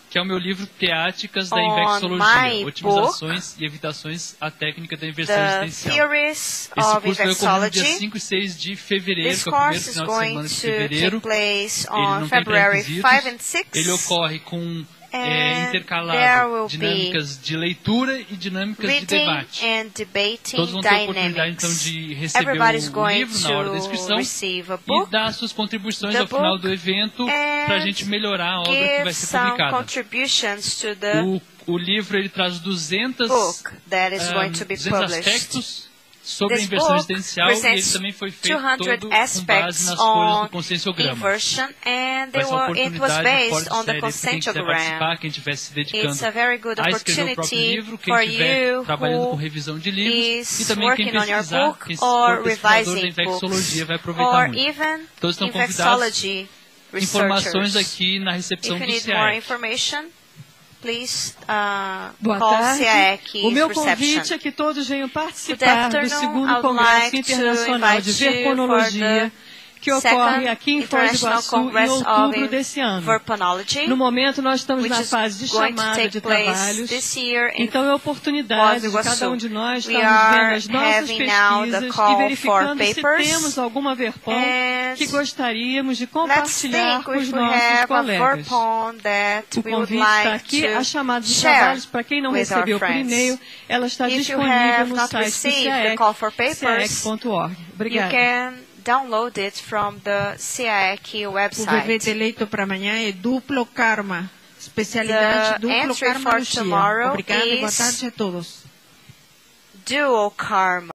que é o meu livro Teáticas da Inversologia, Otimizações e Evitações à Técnica da Inversão Existencial. Esse curso vai ocorrer no dia 5 e 6 de fevereiro, que é o primeiro final de semana de fevereiro. Ele não tem pré-requisitos. Ele ocorre com intercalado dinâmicas de leitura e dinâmicas de debate. Todos vão ter a oportunidade, então, de receber o livro na hora da inscrição e dar suas contribuições ao final do evento para a gente melhorar a obra que vai ser publicada. O livro ele traz 200 aspectos sobre a inversão existencial, e ele também foi feito todo com base nas folhas do conscienciograma. Vai ser uma oportunidade forte de quem quiser participar, quem estiver se dedicando a escrever o próprio livro, quem estiver trabalhando com revisão de livros, e também quem pesquisar, quem for pesquisador da infecciologia vai aproveitar muito. Todos estão convidados. Informações aqui na recepção do CAEC. Boa tarde. O meu convite é que todos venham participar do segundo Congresso Internacional de Verponologia, que ocorre aqui em Foz do Iguaçu em outubro desse ano. No momento, nós estamos na fase de chamada de trabalhos, então é oportunidade de cada um de nós estarmos vendo as nossas pesquisas e verificando se temos alguma verpon que gostaríamos de compartilhar com os nossos colegas. O convite está aqui, a chamada de trabalhos, para quem não recebeu por e-mail, ela está disponível no site do caec.org. Obrigada. Download it from the CAEC website. O VV eleito para amanhã é duplo karma, especialidade duplo karma. Obrigada e boa tarde a todos. Dual karma.